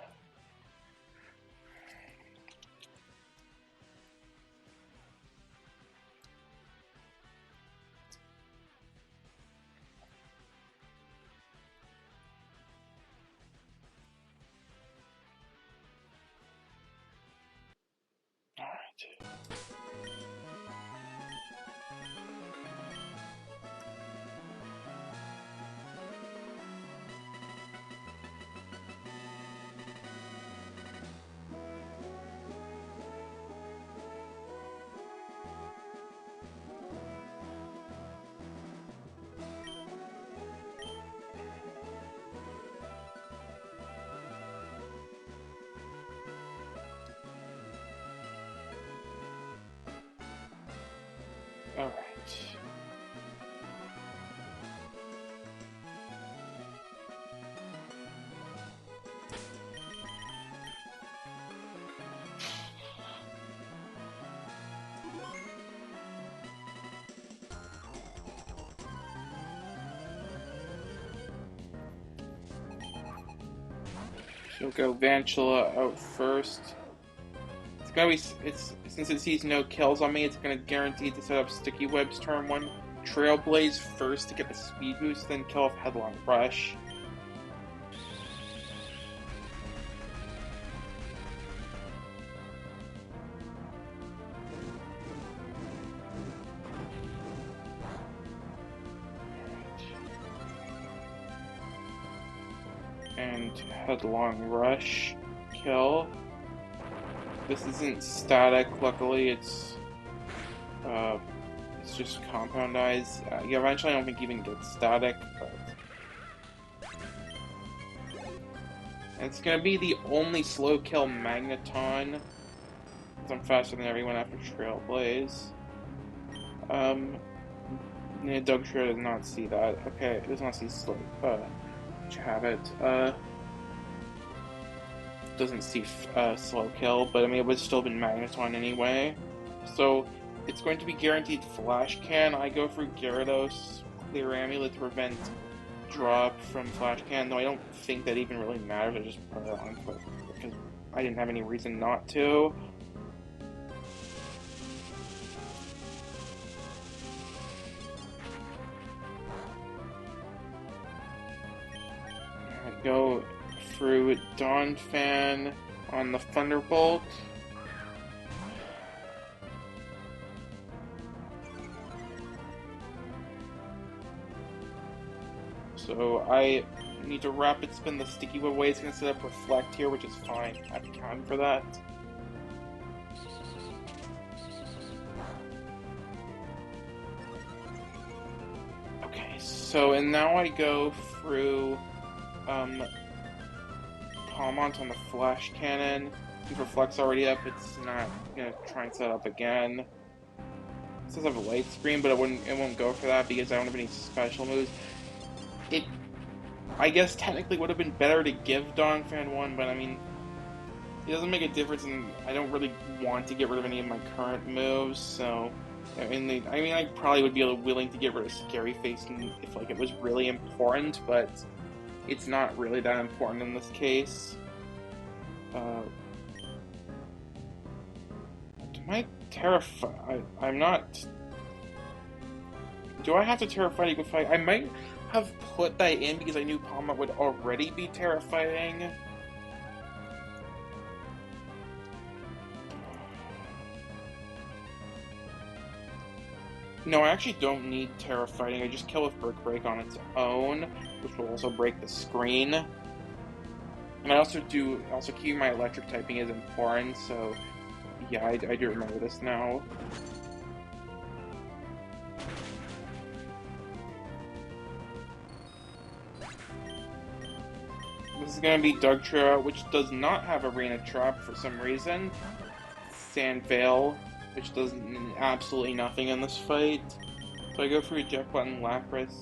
Speaker 1: She'll go Vantula out first. gonna be since it sees no kills on me, it's gonna guarantee to set up Sticky Webs turn 1, Trailblaze first to get the speed boost, then kill off Headlong Rush. And Headlong Rush, kill. This isn't static, luckily, it's just Compound Eyes. Yeah, eventually I don't think even gets static, but... And it's gonna be the only slow kill Magneton, because I'm faster than everyone after Trailblaze. Yeah, Dugtrio does not see that. Okay, it does not see slow, have it, doesn't see slow kill, but I mean it would still been Magneton anyway. So it's going to be guaranteed Flash Can. I go through Gyarados, Clear Amulet to prevent drop from Flash Can, though I don't think that even really matters. I just put it on because I didn't have any reason not to. Go through Donphan on the Thunderbolt. So I need to rapid spin the Sticky Web away. It's going to set up Reflect here, which is fine. I have time for that. Okay, so and now I go through Palmont on the Flash Cannon. Since Reflect's already up, it's not gonna try and set up again. It says I have a light screen, but it won't go for that because I don't have any special moves. I guess technically would have been better to give Donphan one, but I mean, it doesn't make a difference, and I don't really want to get rid of any of my current moves. So, I mean, I probably would be willing to get rid of Scary Face if like it was really important, but it's not really that important in this case. Am I terrified? I'm not. Do I have to terrify Eagle Fight? I might have put that in because I knew Palma would already be terrifying. No, I actually don't need Terra Fighting. I just kill with Brick Break on its own, which will also break the screen. And I also keeping my electric typing is important, so yeah, I do remember this now. This is going to be Dugtrio, which does not have Arena Trap for some reason. Sand Veil, which does absolutely nothing in this fight. So I go for Eject Button Lapras.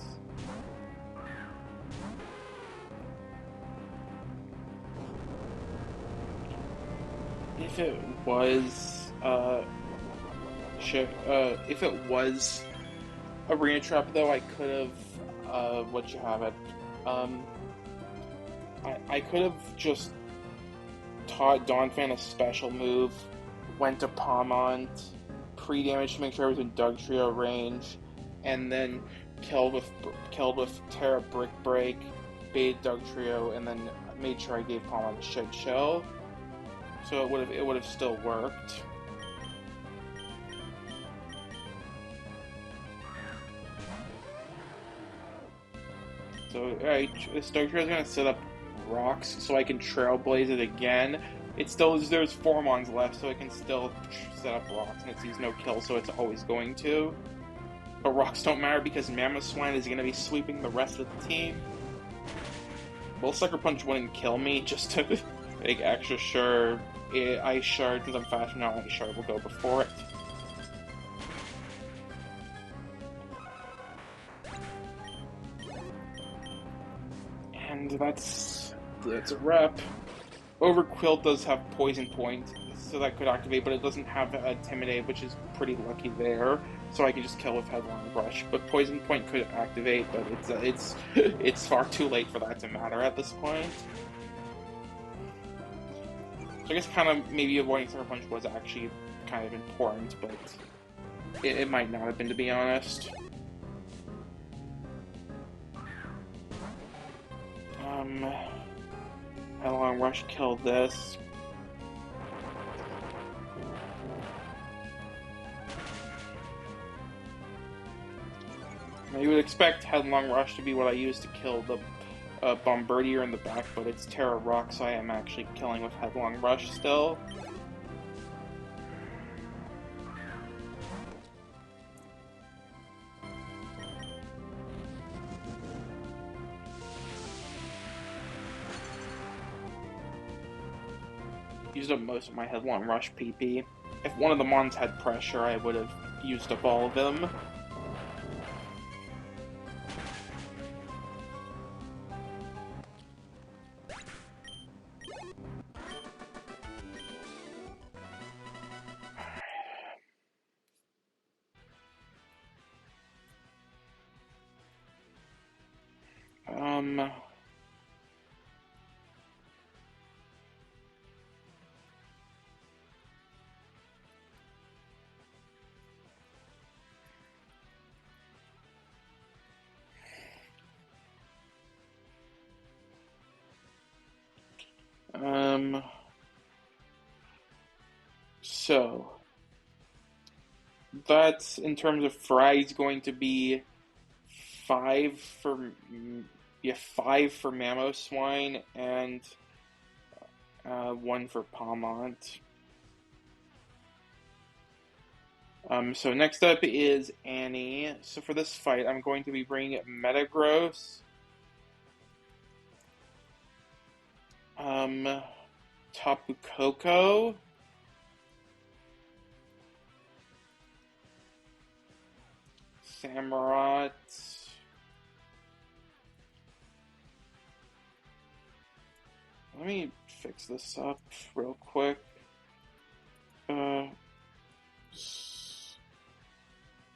Speaker 1: If it was Arena Trap, though, I could have I could have just taught Donphan a special move, went to Palmont, pre-damage to make sure I was in Dugtrio range, and then killed with Terra Brick Break, baited Dugtrio, and then made sure I gave Palmont a Shed Shell. So it would have still worked. So alright, this Dugtrio is gonna set up Rocks so I can Trailblaze it again. There's 4 Mons left, so I can still set up Rocks, and it sees no kill, so it's always going to. But Rocks don't matter because Mamoswine is gonna be sweeping the rest of the team. Well, Sucker Punch wouldn't kill me, just to make extra sure. Ice Shard, because I'm faster now, Ice Shard will go before it. And that's a wrap. Overquill does have Poison Point, so that could activate, but it doesn't have Intimidate, which is pretty lucky there. So I can just kill with Headlong Rush. But Poison Point could activate, but it's far too late for that to matter at this point. So So I guess kind of maybe avoiding Sucker Punch was actually kind of important, but it might not have been, to be honest. Headlong Rush killed this. Now, you would expect Headlong Rush to be what I use to kill the Bombardier in the back, but it's Terra Rock, so I am actually killing with Headlong Rush still. Used up most of my Headlong Rush PP. If one of the Mons had pressure, I would have used up all of them. So that's, in terms of frags, going to be 5 for Mamoswine and 1 for Palmont. So next up is Annie. So for this fight, I'm going to be bringing Metagross, Tapu Koko, Samurott, let me fix this up real quick.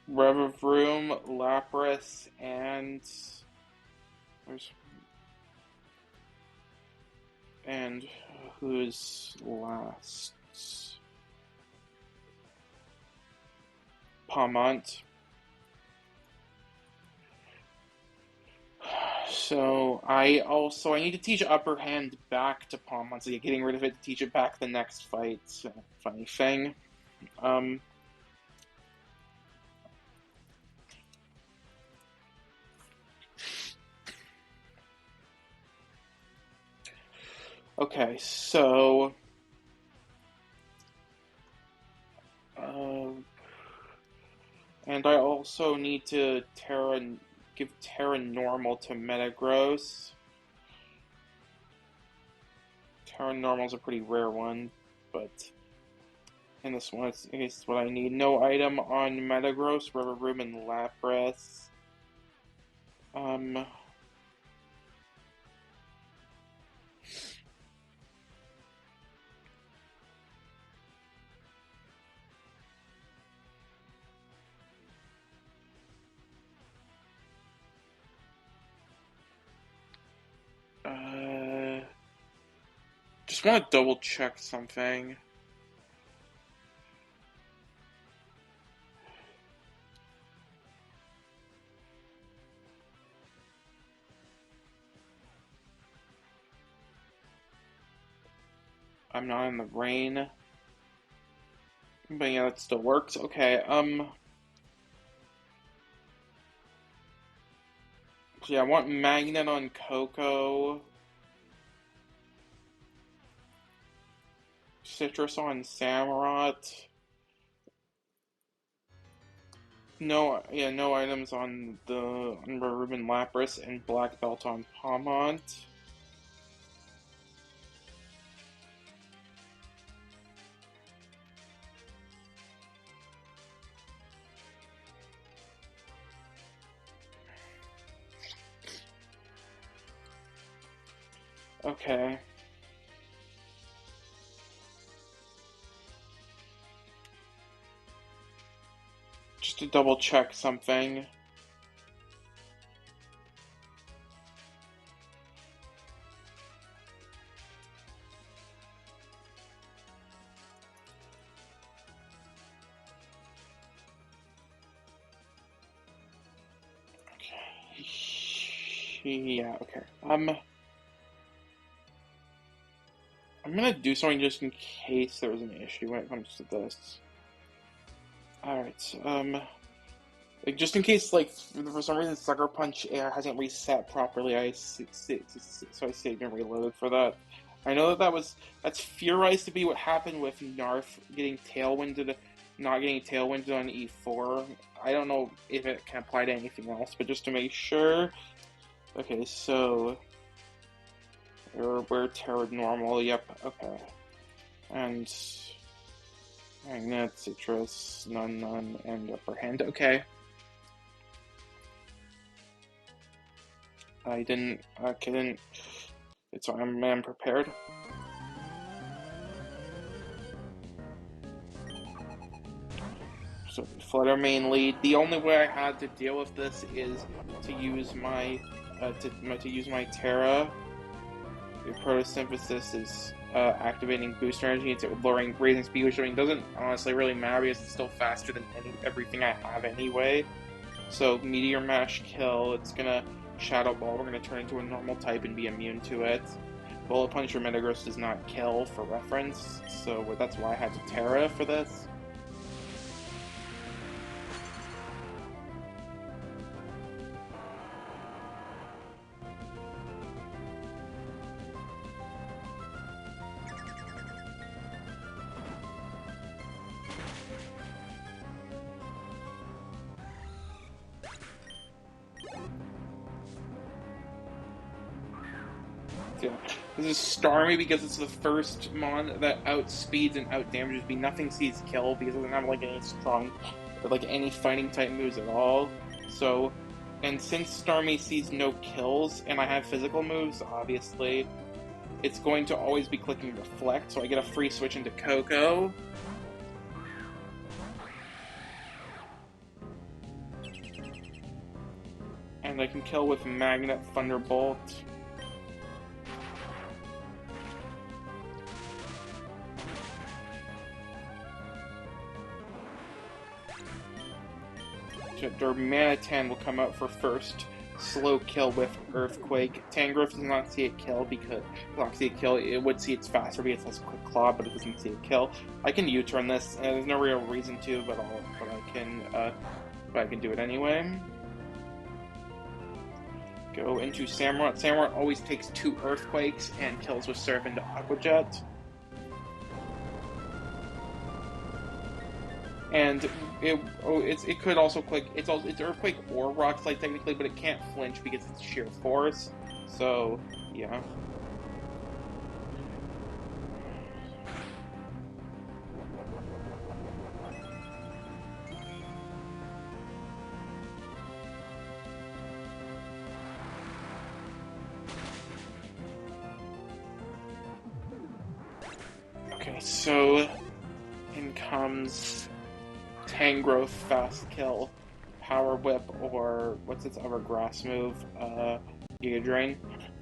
Speaker 1: Revavroom, Lapras, and who's last? Palmont. So I need to teach Upper Hand back to Palmont, so getting rid of it to teach it back the next fight. Funny thing. Okay, so and I also need to give Terra Normal to Metagross. Terra Normal is a pretty rare one, but in this one, it's what I need. No item on Metagross, Revavroom, and Lapras. Just want to double check something. I'm not in the rain. But yeah, that still works. Okay, so yeah, I want Magnet on Coco. Citrus on Samurott. No items on the Ruben Lapras, and Black Belt on Palmont. Okay. Just to double check something. Yeah, okay. I'm gonna do something just in case there was an issue when it comes to this. Alright, like, just in case, like, for some reason Sucker Punch hasn't reset properly, so I saved and reloaded for that. I know that's theorized to be what happened with Narf getting tailwinded, not getting tailwinded on E4. I don't know if it can apply to anything else, but just to make sure. Okay, so we're Terra normal, yep, okay. And Magnet, Citrus, none, and Upper Hand, okay. I didn't, it's I'm prepared. So Flutter main lead. The only way I had to deal with this is to use my Terra. The photosynthesis is activating booster energy. It's raising speed, which doesn't honestly really matter because it's still faster than everything I have anyway. So Meteor Mash kill. It's gonna Shadow Ball. We're gonna turn into a normal type and be immune to it. Bullet Punch or Metagross does not kill for reference, so that's why I had to Terra for this. Yeah. This is Starmie because it's the first mon that outspeeds and outdamages me. Nothing sees kill because it doesn't have like any strong, like any fighting type moves at all. So, and since Starmie sees no kills and I have physical moves, obviously, it's going to always be clicking Reflect. So I get a free switch into Coco. And I can kill with Magnet, Thunderbolt. Darmanitan will come out for first slow kill with Earthquake. Tangrowth does not see a kill because it would see it's faster because it has Quick Claw, but it doesn't see a kill. I can U-turn this, and there's no real reason to, but I can do it anyway. Go into Samurott. Samurott always takes 2 Earthquakes and kills with Surf into Aqua Jet. And it could also click. It's Earthquake or Rock Slide technically, but it can't flinch because it's sheer force. So yeah. Okay, so in comes Tangrowth Fast Kill, Power Whip, or what's its other grass move? Giga Drain.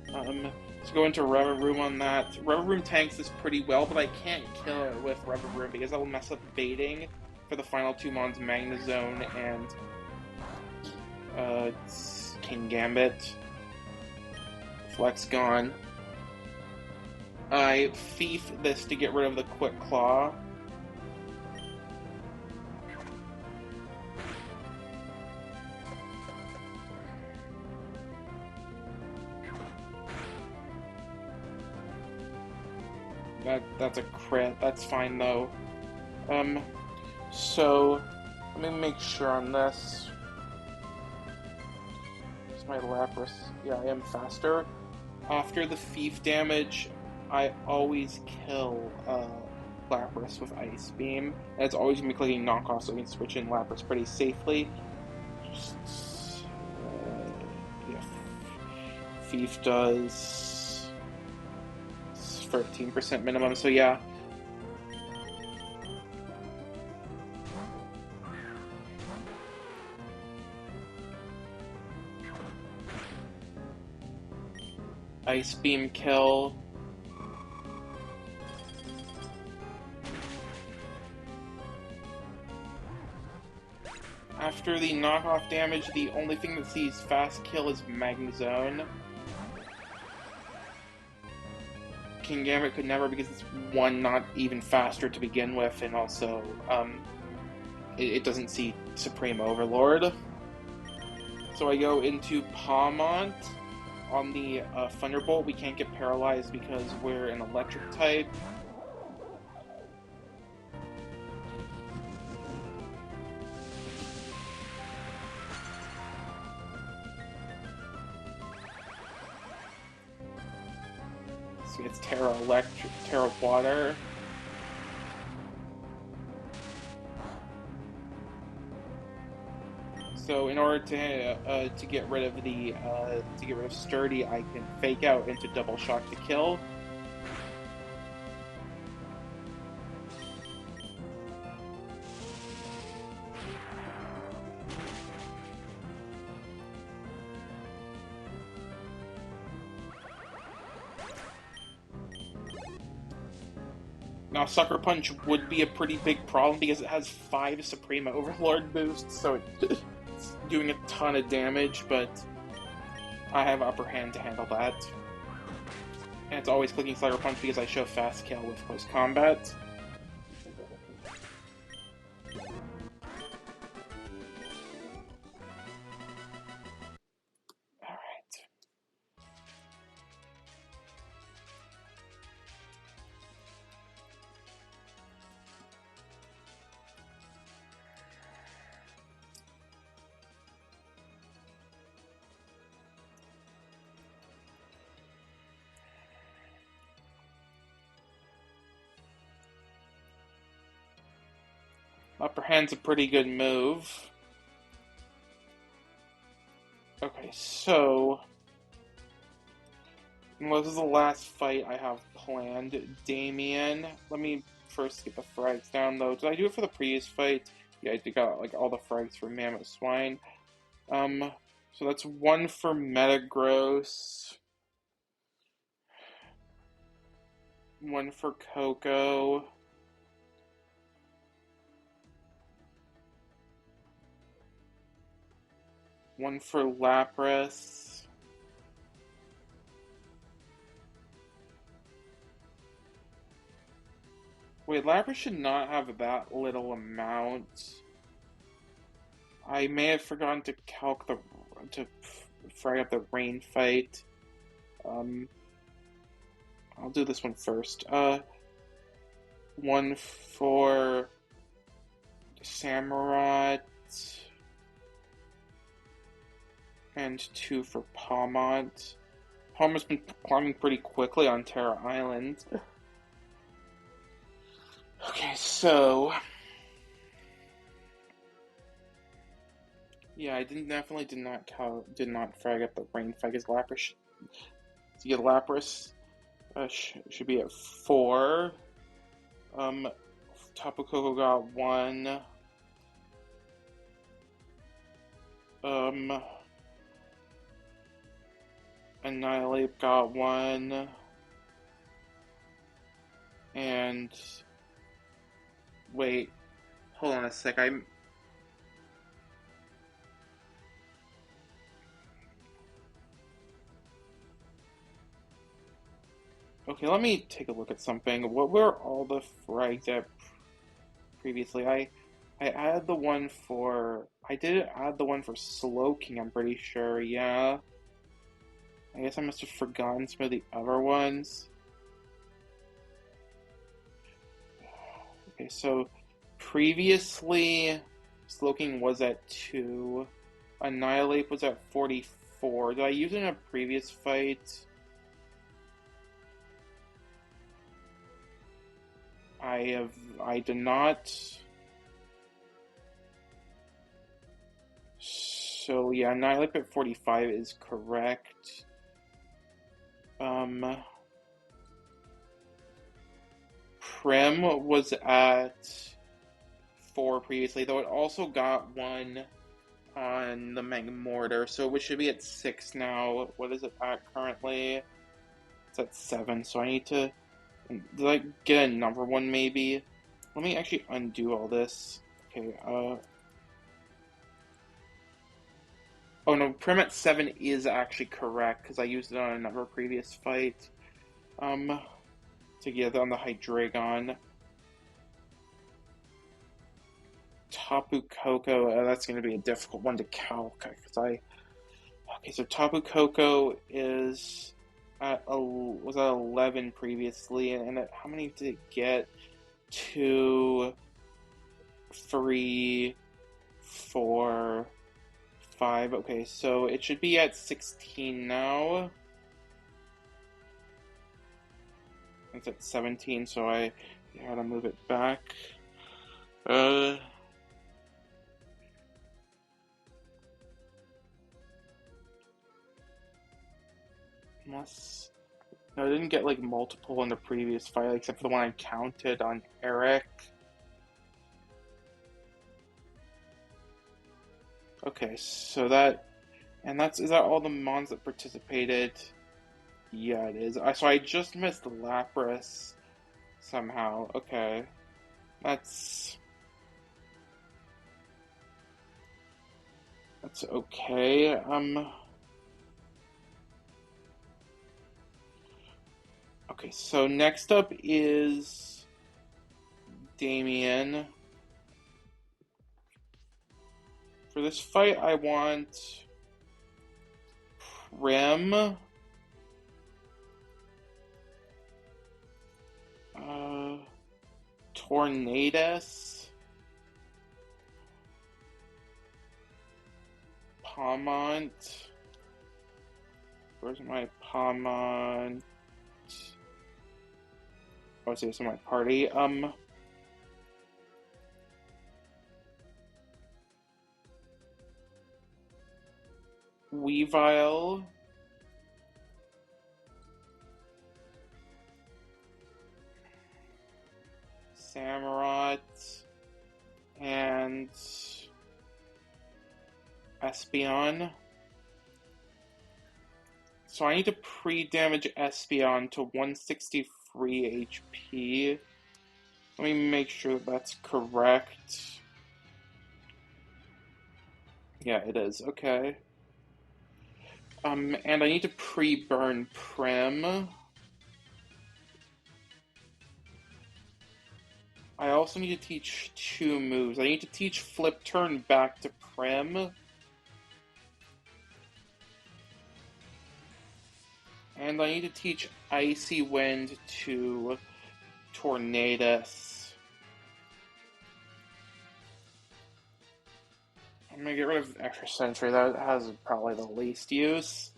Speaker 1: Let's go into Reverie on that. Reverie tanks this pretty well, but I can't kill it with Reverie because that will mess up baiting for the final 2 mons, Magnezone and King Gambit. Flex gone. I Thief this to get rid of the Quick Claw. That's a crit. That's fine though. So let me make sure on this. Is my Lapras? Yeah, I am faster. After the Thief damage, I always kill Lapras with Ice Beam. And it's always gonna be clicking knockoff, so I can switch in Lapras pretty safely. Yeah. Thief does 13% minimum, so yeah. Ice Beam kill. after the knockoff damage, the only thing that sees fast kill is Magnezone. Kingambit could never, because it's one, not even faster to begin with, and also it doesn't see Supreme Overlord. So I go into Pawmont. On the Thunderbolt, we can't get paralyzed because we're an electric type. So it's Terra Electric, Terra Water. So in order to get rid of Sturdy, I can fake out into Double Shock to kill. Now, Sucker Punch would be a pretty big problem because it has 5 Supreme Overlord boosts, so it's doing a ton of damage, but I have upper hand to handle that. And it's always clicking Sucker Punch because I show fast kill with close combat. Upper hand's a pretty good move. Okay, so this is the last fight I have planned. Damien. Let me first get the frags down, though. Did I do it for the previous fight? Yeah, I got like all the frags for Mammoth Swine. So that's 1 for Metagross, 1 for Coco, 1 for Lapras, wait, Lapras should not have that little amount. I may have forgotten to frag up the rain fight. I'll do this one first. 1 for Samurott, and 2 for Pawmont. Pawmont's been climbing pretty quickly on Terra Island. Okay, so yeah, I definitely did not frag up the rain fight because Lapras should be at 4. Tapu Koko got 1. Annihilate got 1. And wait, hold on a sec. Okay, let me take a look at something. What were all the frags at previously? I added the one for... I did add the one for Slowking, I'm pretty sure, yeah. I guess I must have forgotten some of the other ones. Okay, so previously Slowking was at 2. Annihilate was at 44. Did I use it in a previous fight? I did not. So yeah, Annihilate at 45 is correct. Prim was at 4 previously, though it also got 1 on the Magmortar, so it should be at 6 now. What is it at currently? It's at 7, so I need to... Did I get another one, maybe? Let me actually undo all this. Okay, Oh no, Prim at 7 is actually correct, because I used it on another previous fight. To get on the Hydreigon. Tapu Koko, that's going to be a difficult one to calc, because I... Okay, so Tapu Koko is was at 11 previously, and how many did it get? 2, 3, 4, 5. Okay, so it should be at 16 now. It's at 17, so I gotta move it back. Unless... No, I didn't get like multiple in the previous fight, except for the one I counted on Eric. Okay, so that... And is that all the mons that participated? Yeah, it is. So I just missed Lapras somehow. Okay. That's okay. Okay, so next up is Damien. For this fight, I want Prim. Tornadus. Palmont. Where's my Palmont? Oh, I see this in my party. Weavile. Samurott. And Espeon. So I need to pre-damage Espeon to 163 HP. Let me make sure that's correct. Yeah, it is. Okay. And I need to pre-burn Prim. I also need to teach 2 moves. I need to teach Flip Turn back to Prim. And I need to teach Icy Wind to Tornadus. I'm gonna get rid of Extra Sentry. That has probably the least use.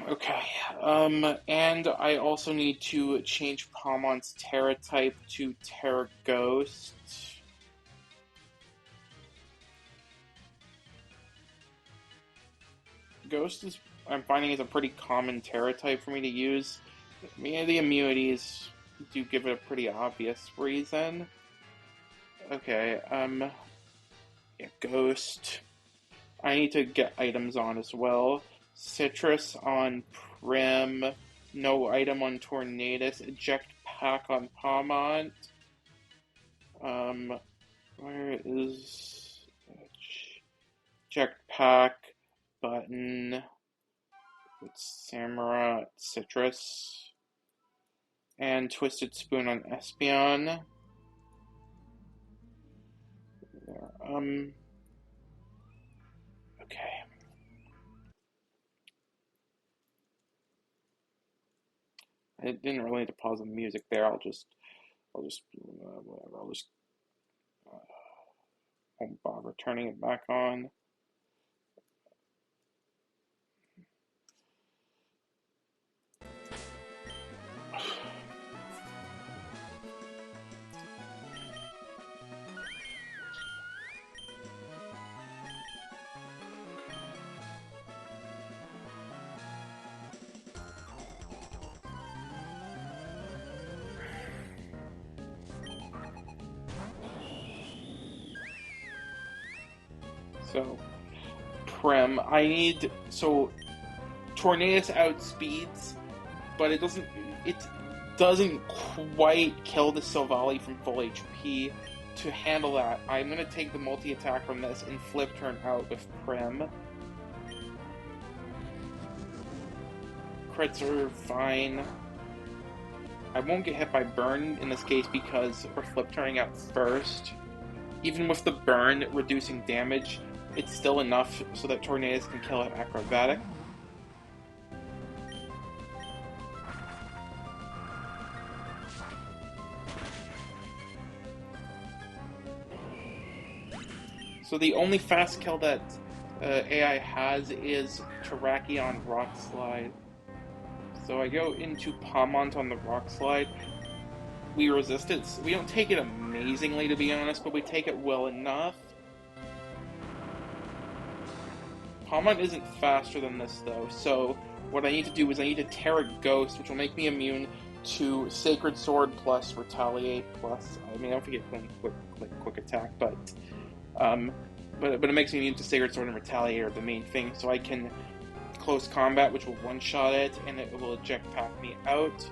Speaker 1: Okay. And I also need to change Palmont's Terra type to Terra Ghost. Ghost is, I'm finding, is a pretty common Terra type for me to use. The immunities do give it a pretty obvious reason. Okay, yeah, Ghost. I need to get items on as well. Citrus on Prim. No item on Tornadus. Eject Pack on Palmont. Where is Eject Pack button? It's Samurott, Citrus, and Twisted Spoon on Espeon. Okay. I didn't really need to pause the music there. I'll just whatever. Won't bother turning it back on. So, Prim, Tornadus outspeeds, but it doesn't quite kill the Silvally from full HP. to handle that, I'm going to take the multi-attack from this and flip turn out with Prim. Crits are fine. I won't get hit by burn in this case because we're flip turning out first. Even with the burn reducing damage, it's still enough so that Tornadus can kill it acrobatic. So the only fast kill that AI has is Terrakion Rock Slide. So I go into Palmont on the Rock Slide. We resist it. We don't take it amazingly, to be honest, but we take it well enough. Palmont isn't faster than this, though, so what I need to do is I need to Terra Ghost, which will make me immune to Sacred Sword plus Retaliate plus... I mean, I don't forget quick attack, but it makes me immune to Sacred Sword and Retaliate are the main thing, so I can Close Combat, which will one-shot it, and it will eject pack me out.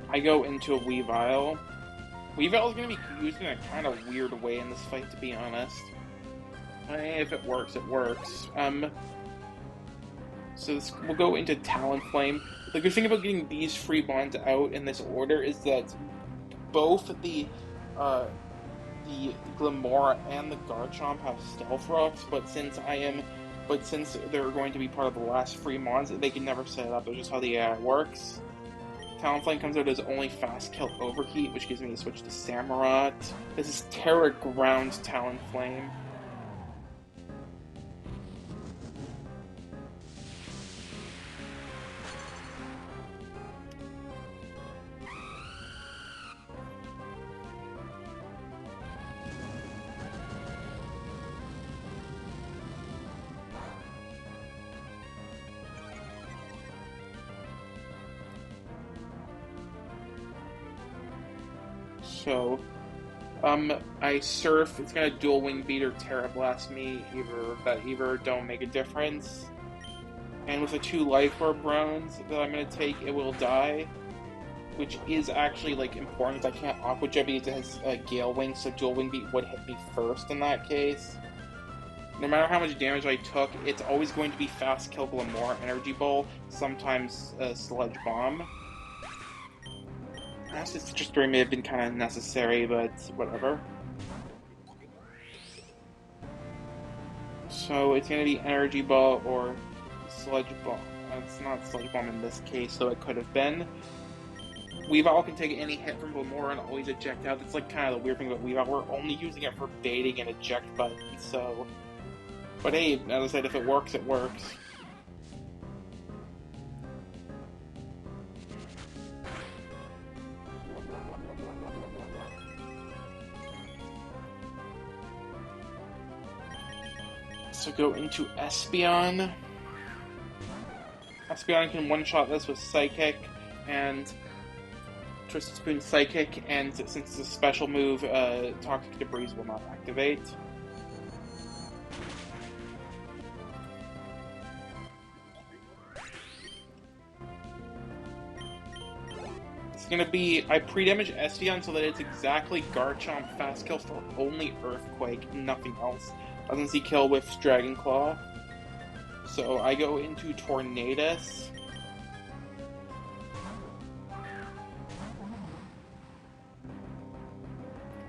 Speaker 1: I go into a Weavile. Weavile is going to be used in a kind of weird way in this fight, to be honest. If it works, it works. So we'll go into Talonflame. The good thing about getting these free bonds out in this order is that both the Glamora and the Garchomp have Stealth Rocks, but since they're going to be part of the last free mons, they can never set it up. That's just how the AI works. Talonflame comes out as only fast kill Overheat, which gives me a switch to Samurott. This is Terra Ground Talonflame. So, I Surf, it's gonna Dual Wing Beat or Terra Blast me, either don't make a difference. And with the 2 Life Orb rounds that I'm gonna take, it will die, which is actually, like, important because I can't Aqua Jet because it has Gale Wing, so Dual Wing Beat would hit me first in that case. No matter how much damage I took, it's always going to be Fast Kill Glamora, Energy Ball, sometimes Sludge Bomb. Acid Citrus Spray may have been kind of necessary, but whatever. So it's going to be Energy Ball or Sludge Bomb. It's not Sludge Bomb in this case, though it could have been. Weavile can take any hit from Glamora and always eject out. That's like kind of the weird thing about Weavile. We're only using it for baiting and eject buttons, so... But hey, as I said, if it works, it works. So go into Espeon. Espeon can one-shot this with Psychic and Twisted Spoon Psychic, and since it's a special move, Toxic Debris will not activate. It's gonna be, I pre-damage Espeon so that it's exactly Garchomp fast kill for only Earthquake, nothing else. Doesn't see kill with Dragon Claw. So I go into Tornadus.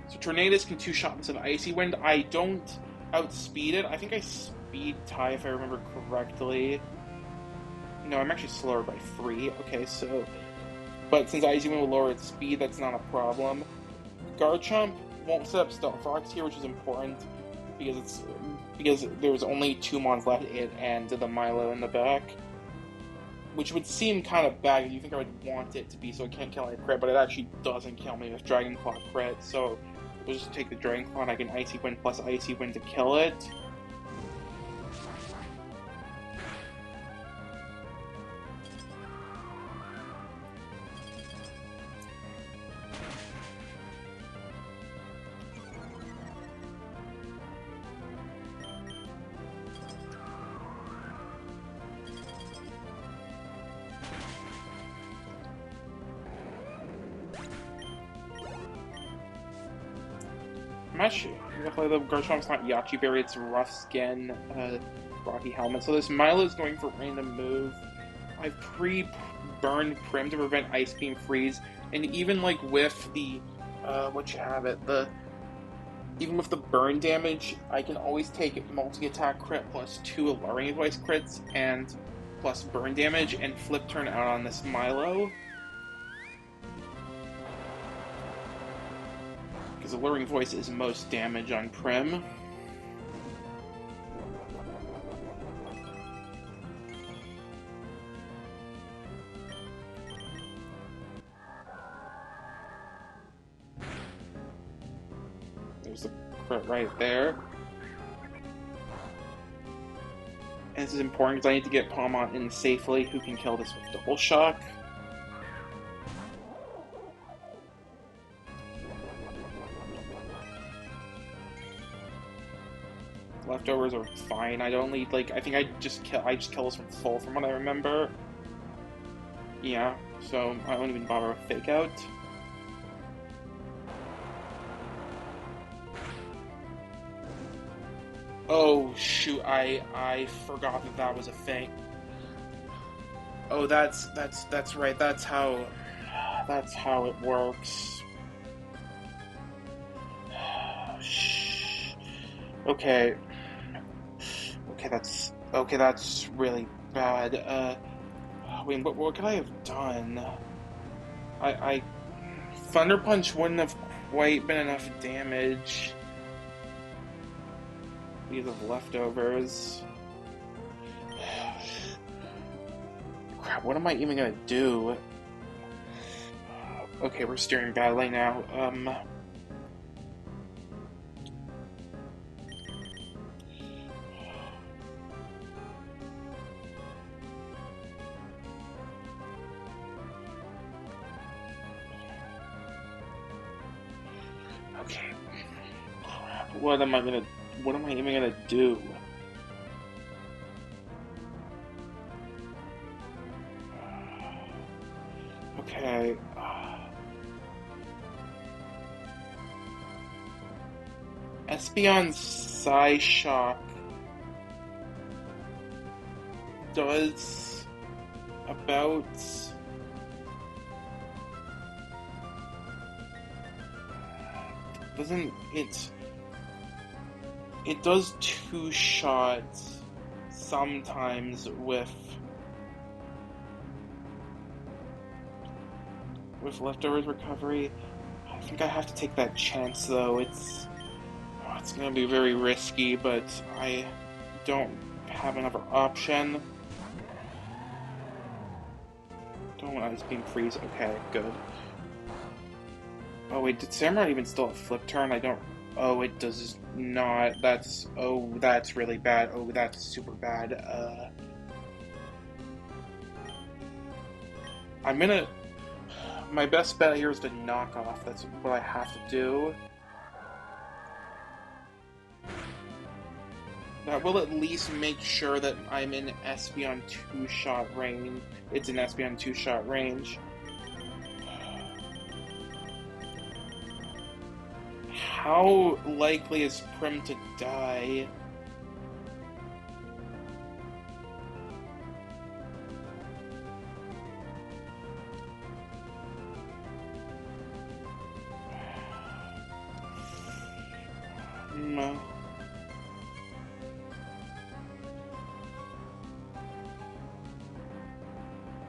Speaker 1: So Tornadus can 2-shot this with Icy Wind. I don't outspeed it. I think I speed tie if I remember correctly. No, I'm actually slower by 3. Okay, so... But since Icy Wind will lower its speed, that's not a problem. Garchomp won't set up Stealth Rocks here, which is important. Because there's only 2 mons left, it and the Milo in the back. Which would seem kind of bad, you think I would want it to be so it can't kill any crit, but it actually doesn't kill me with Dragon Claw crit, so We'll just take the Dragon Claw and I can Icy Wind plus Icy Wind to kill it. I'm actually, luckily the Garchomp's not Yachi Berry, it's Rough Skin, Rocky Helmet. So this Milo is going for random move. I've pre-burned Prim to prevent Ice Beam Freeze, and even like with the, even with the burn damage, I can always take multi-attack crit plus 2 Alluring Voice crits and plus burn damage and flip turn out on this Milo. Because Alluring Voice is most damage on Prim. There's a crit right there. And this is important because I need to get Palmont in safely, who can kill this with Double Shock. Leftovers are fine. I don't need, like, I think I just kill this from full from what I remember. Yeah, so I won't even bother with Fake Out. Oh shoot, I forgot that was a thing. Oh, that's right. That's how it works. Okay. Okay, that's really bad. Wait, what could I have done? I Thunder Punch wouldn't have quite been enough damage because of leftovers. Crap, what am I even gonna do? Okay, we're steering badly now. Okay. What am I even gonna do? Okay. Espeon Psyshock does about it does 2 shots sometimes with leftovers recovery. I think I have to take that chance though. It's gonna be very risky, but I don't have another option. Don't want Ice Beam Freeze. Okay, good. Oh wait, did Samurai even still have Flip Turn? I don't... Oh, it does not. That's... Oh, that's really bad. Oh, that's super bad. I'm gonna... My best bet here is to knock off. That's what I have to do. That will at least make sure that I'm in Espeon 2-shot range. It's in Espeon 2-shot range. How likely is Prim to die?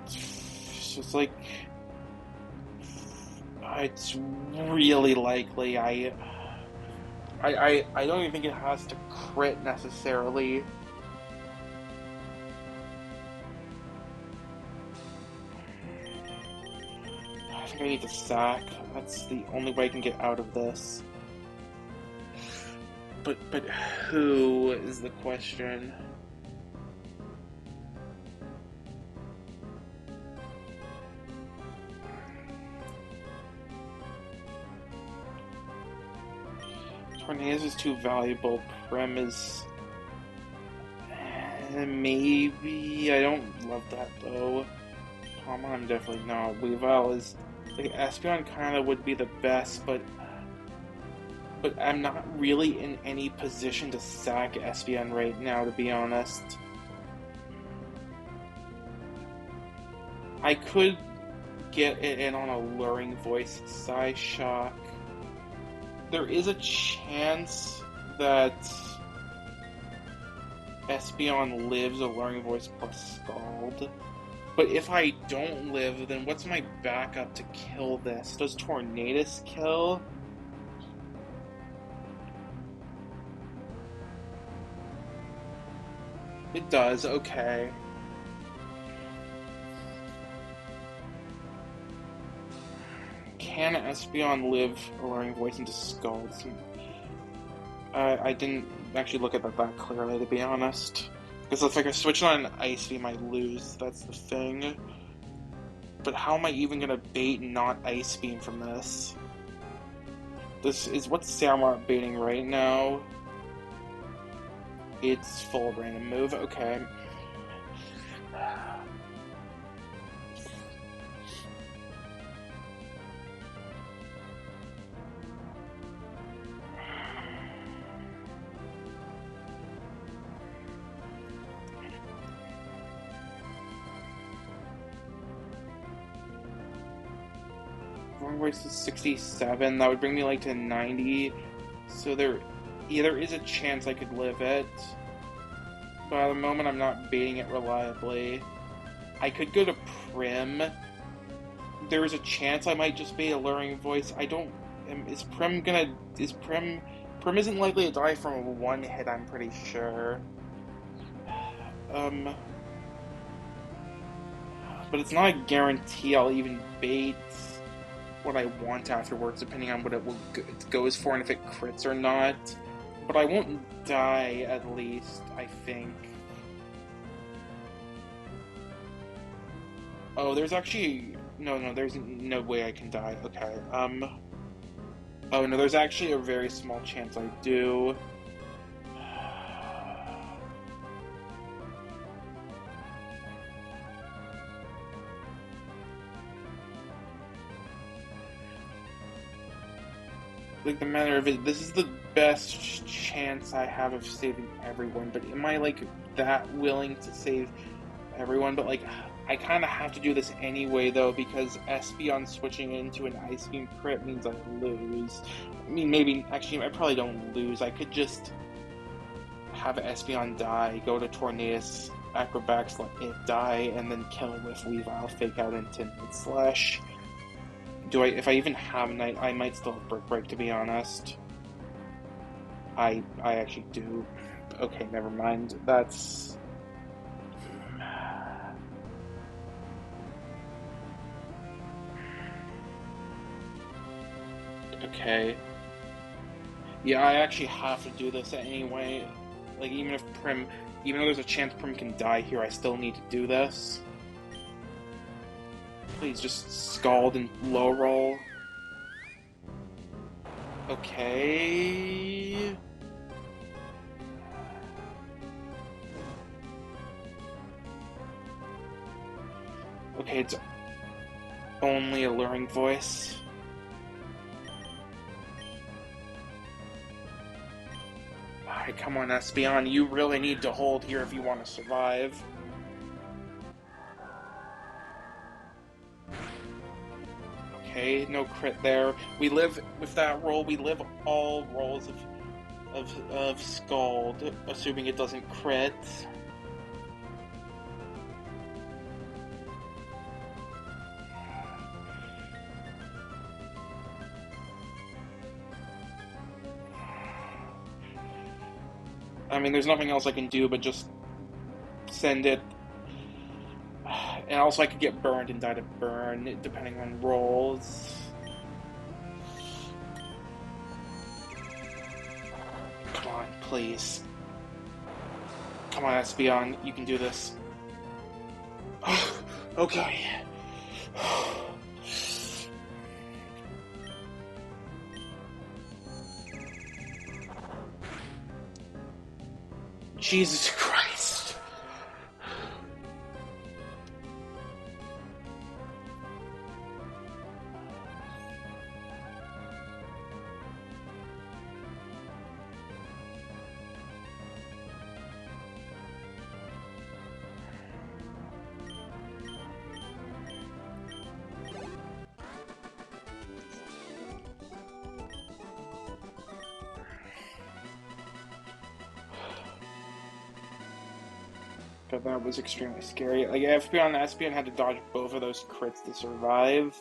Speaker 1: It's just like... It's really likely. I don't even think it has to crit necessarily. I think I need to sack. That's the only way I can get out of this. But who is the question? Tornadus is too valuable. Prim is... maybe... I don't love that, though. Pokémon, I'm definitely not. Weavile is... like, Espeon kind of would be the best, but I'm not really in any position to sack Espeon right now, to be honest. I could get it in on a Luring Voice Psyshock. There is a chance that Espeon lives a Luring Voice plus Scald. But if I don't live, then what's my backup to kill this? Does Tornadus kill? It does, okay. Can Espeon live Alluring Voice into Scalds? I didn't actually look at that clearly, to be honest. Because if I switch on an Ice Beam, I lose, that's the thing. But how am I even gonna bait not Ice Beam from this? This is what's Samart baiting right now? It's full random move, okay. Wrong voice is 67, that would bring me like to 90. So there is a chance I could live it. But at the moment I'm not baiting it reliably. I could go to Prim. There is a chance I might just bait Alluring Voice. I don't... Is Prim gonna... Prim isn't likely to die from one hit, I'm pretty sure. But it's not a guarantee I'll even bait what I want afterwards, depending on what it goes for and if it crits or not. But I won't die, at least, I think. Oh, there's actually... No, there's no way I can die. Okay, oh, no, there's actually a very small chance I do. Like, the matter of it, this is the best chance I have of saving everyone, but am I, like, that willing to save everyone? But, like, I kind of have to do this anyway, though, because Espeon switching into an Ice Beam crit means I lose. I mean, maybe, actually, I probably don't lose. I could just have Espeon die, go to Tornadus, Acrobatics, let it die, and then kill it with Weavile, fake out into Nuzlocke. If I even have Night, I might still have Brick Break, to be honest. I actually do. Okay, never mind. That's... Okay. Yeah, I actually have to do this anyway. Like, even though there's a chance Prim can die here, I still need to do this. Please just Scald and low roll. Okay. Okay, it's only Alluring Voice. Alright, come on, Espeon. You really need to hold here if you want to survive. Okay, no crit there. We live with that roll. We live all rolls of Scald, assuming it doesn't crit. I mean, there's nothing else I can do but just send it. And also I could get burned and die to burn, depending on rolls. Come on. Please. Come on, Espeon. You can do this. Okay. Jesus Christ. But that was extremely scary. Like, if Espeon had to dodge both of those crits to survive,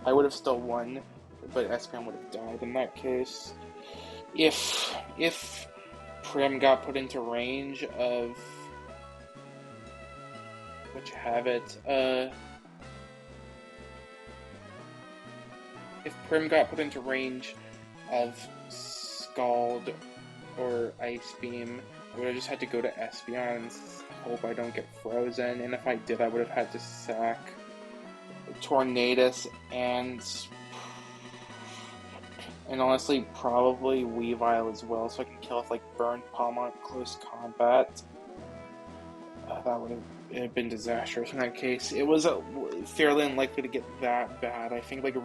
Speaker 1: I would have still won, but Espeon would have died in that case. If Prim got put into range of what you have it, if Prim got put into range of Scald or Ice Beam, I would have just had to go to Espeon and hope I don't get frozen, and if I did, I would have had to sack Tornadus and honestly, probably Weavile as well, so I can kill with, like, Burn Palmont close combat. That would have been disastrous in that case. It was fairly unlikely to get that bad. I think, like,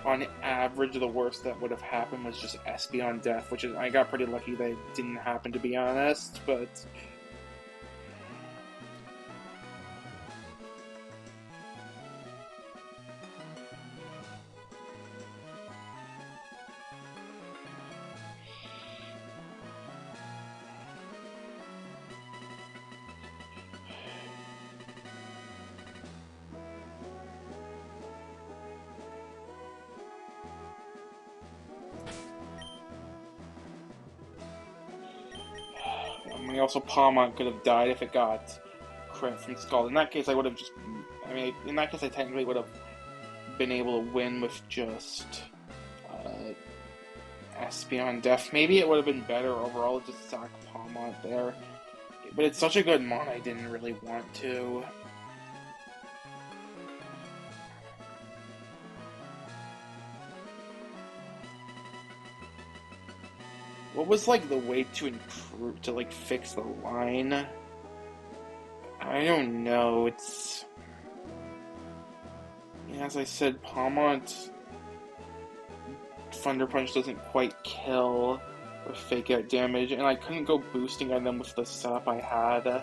Speaker 1: on average, the worst that would have happened was just Espeon death, which is, I got pretty lucky that it didn't happen, to be honest, but... Also, Palmont could have died if it got crit from Scald. In that case, I would have just... I mean, in that case, I technically would have been able to win with just Espeon Death. Maybe it would have been better overall to just sack Palmont there. But it's such a good mon, I didn't really want to. What was, like, the way to improve, to, like, fix the line? I don't know, it's... Yeah, as I said, Palmont... Thunder Punch doesn't quite kill with fake out damage, and I couldn't go boosting on them with the setup I had.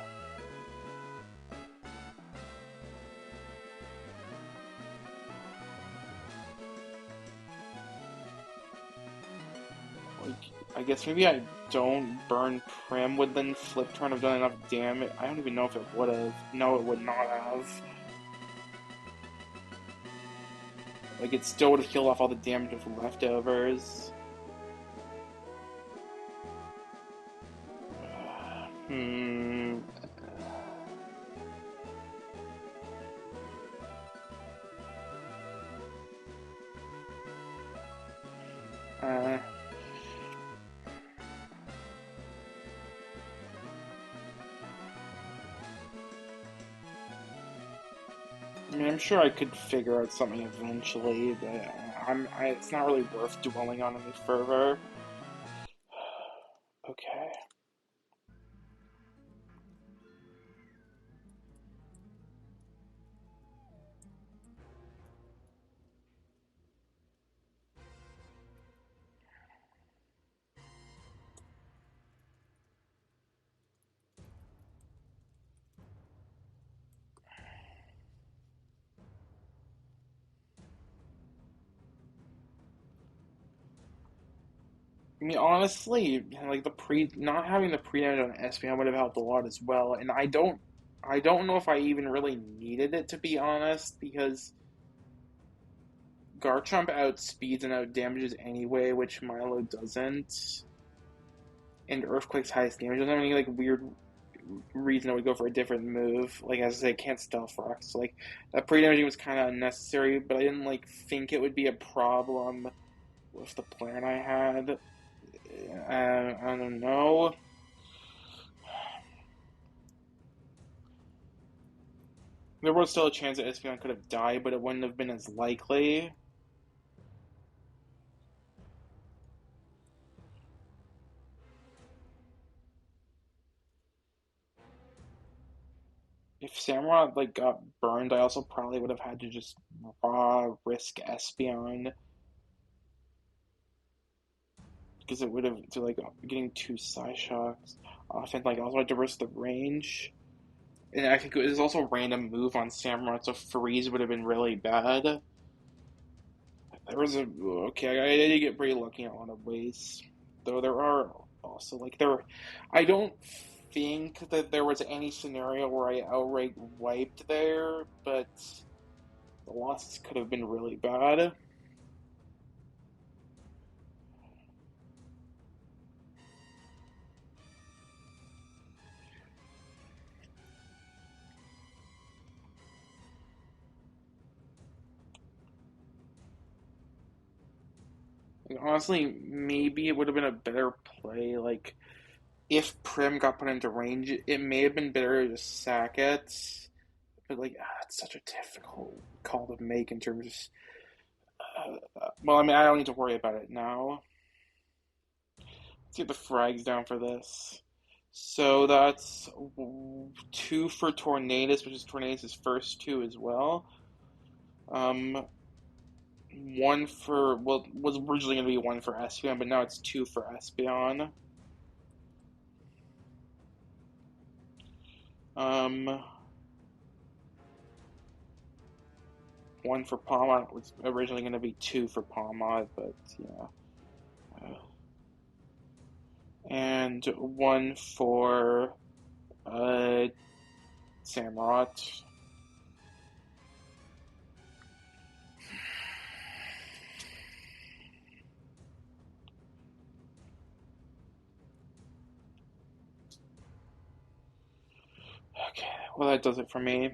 Speaker 1: I guess maybe I don't burn Prim would then flip turn have done enough damage. I don't even know if it would have. No, it would not have. Like, it still would have killed off all the damage with leftovers. Hmm. I mean, I'm sure I could figure out something eventually, but it's not really worth dwelling on any further. Okay. I mean, honestly, like not having the pre-damage on Espeon would have helped a lot as well, and I don't know if I even really needed it, to be honest, because Garchomp outspeeds and outdamages anyway, which Milo doesn't, and Earthquake's highest damage doesn't have any, like, weird reason I would go for a different move. Like, as I say, it can't Stealth Rock, so, like, that pre-damaging was kind of unnecessary, but I didn't, like, think it would be a problem with the plan I had. I don't know. There was still a chance that Espeon could have died, but it wouldn't have been as likely. If Samurott like got burned, I also probably would have had to just raw risk Espeon because it would have to like getting two Psyshocks off and like also had to risk the range. And I think it was also a random move on Samurott, so freeze would have been really bad. There was a okay. I did get pretty lucky in a lot of ways, though. There are also like there. I don't think that there was any scenario where I outright wiped there, but the losses could have been really bad. Like, honestly, maybe it would have been a better play. Like if Prim got put into range, it may have been better to just sack it. But like, it's such a difficult call to make in terms of. Well, I mean, I don't need to worry about it now. Let's get the frags down for this. So that's two for Tornadus, which is Tornadus' first two as well. Um, one for well was originally going to be one for Espeon, but now it's two for Espeon. Um, one for Palmont was originally going to be two for Palmont, but yeah. And one for uh, Samurott. Okay, well that does it for me.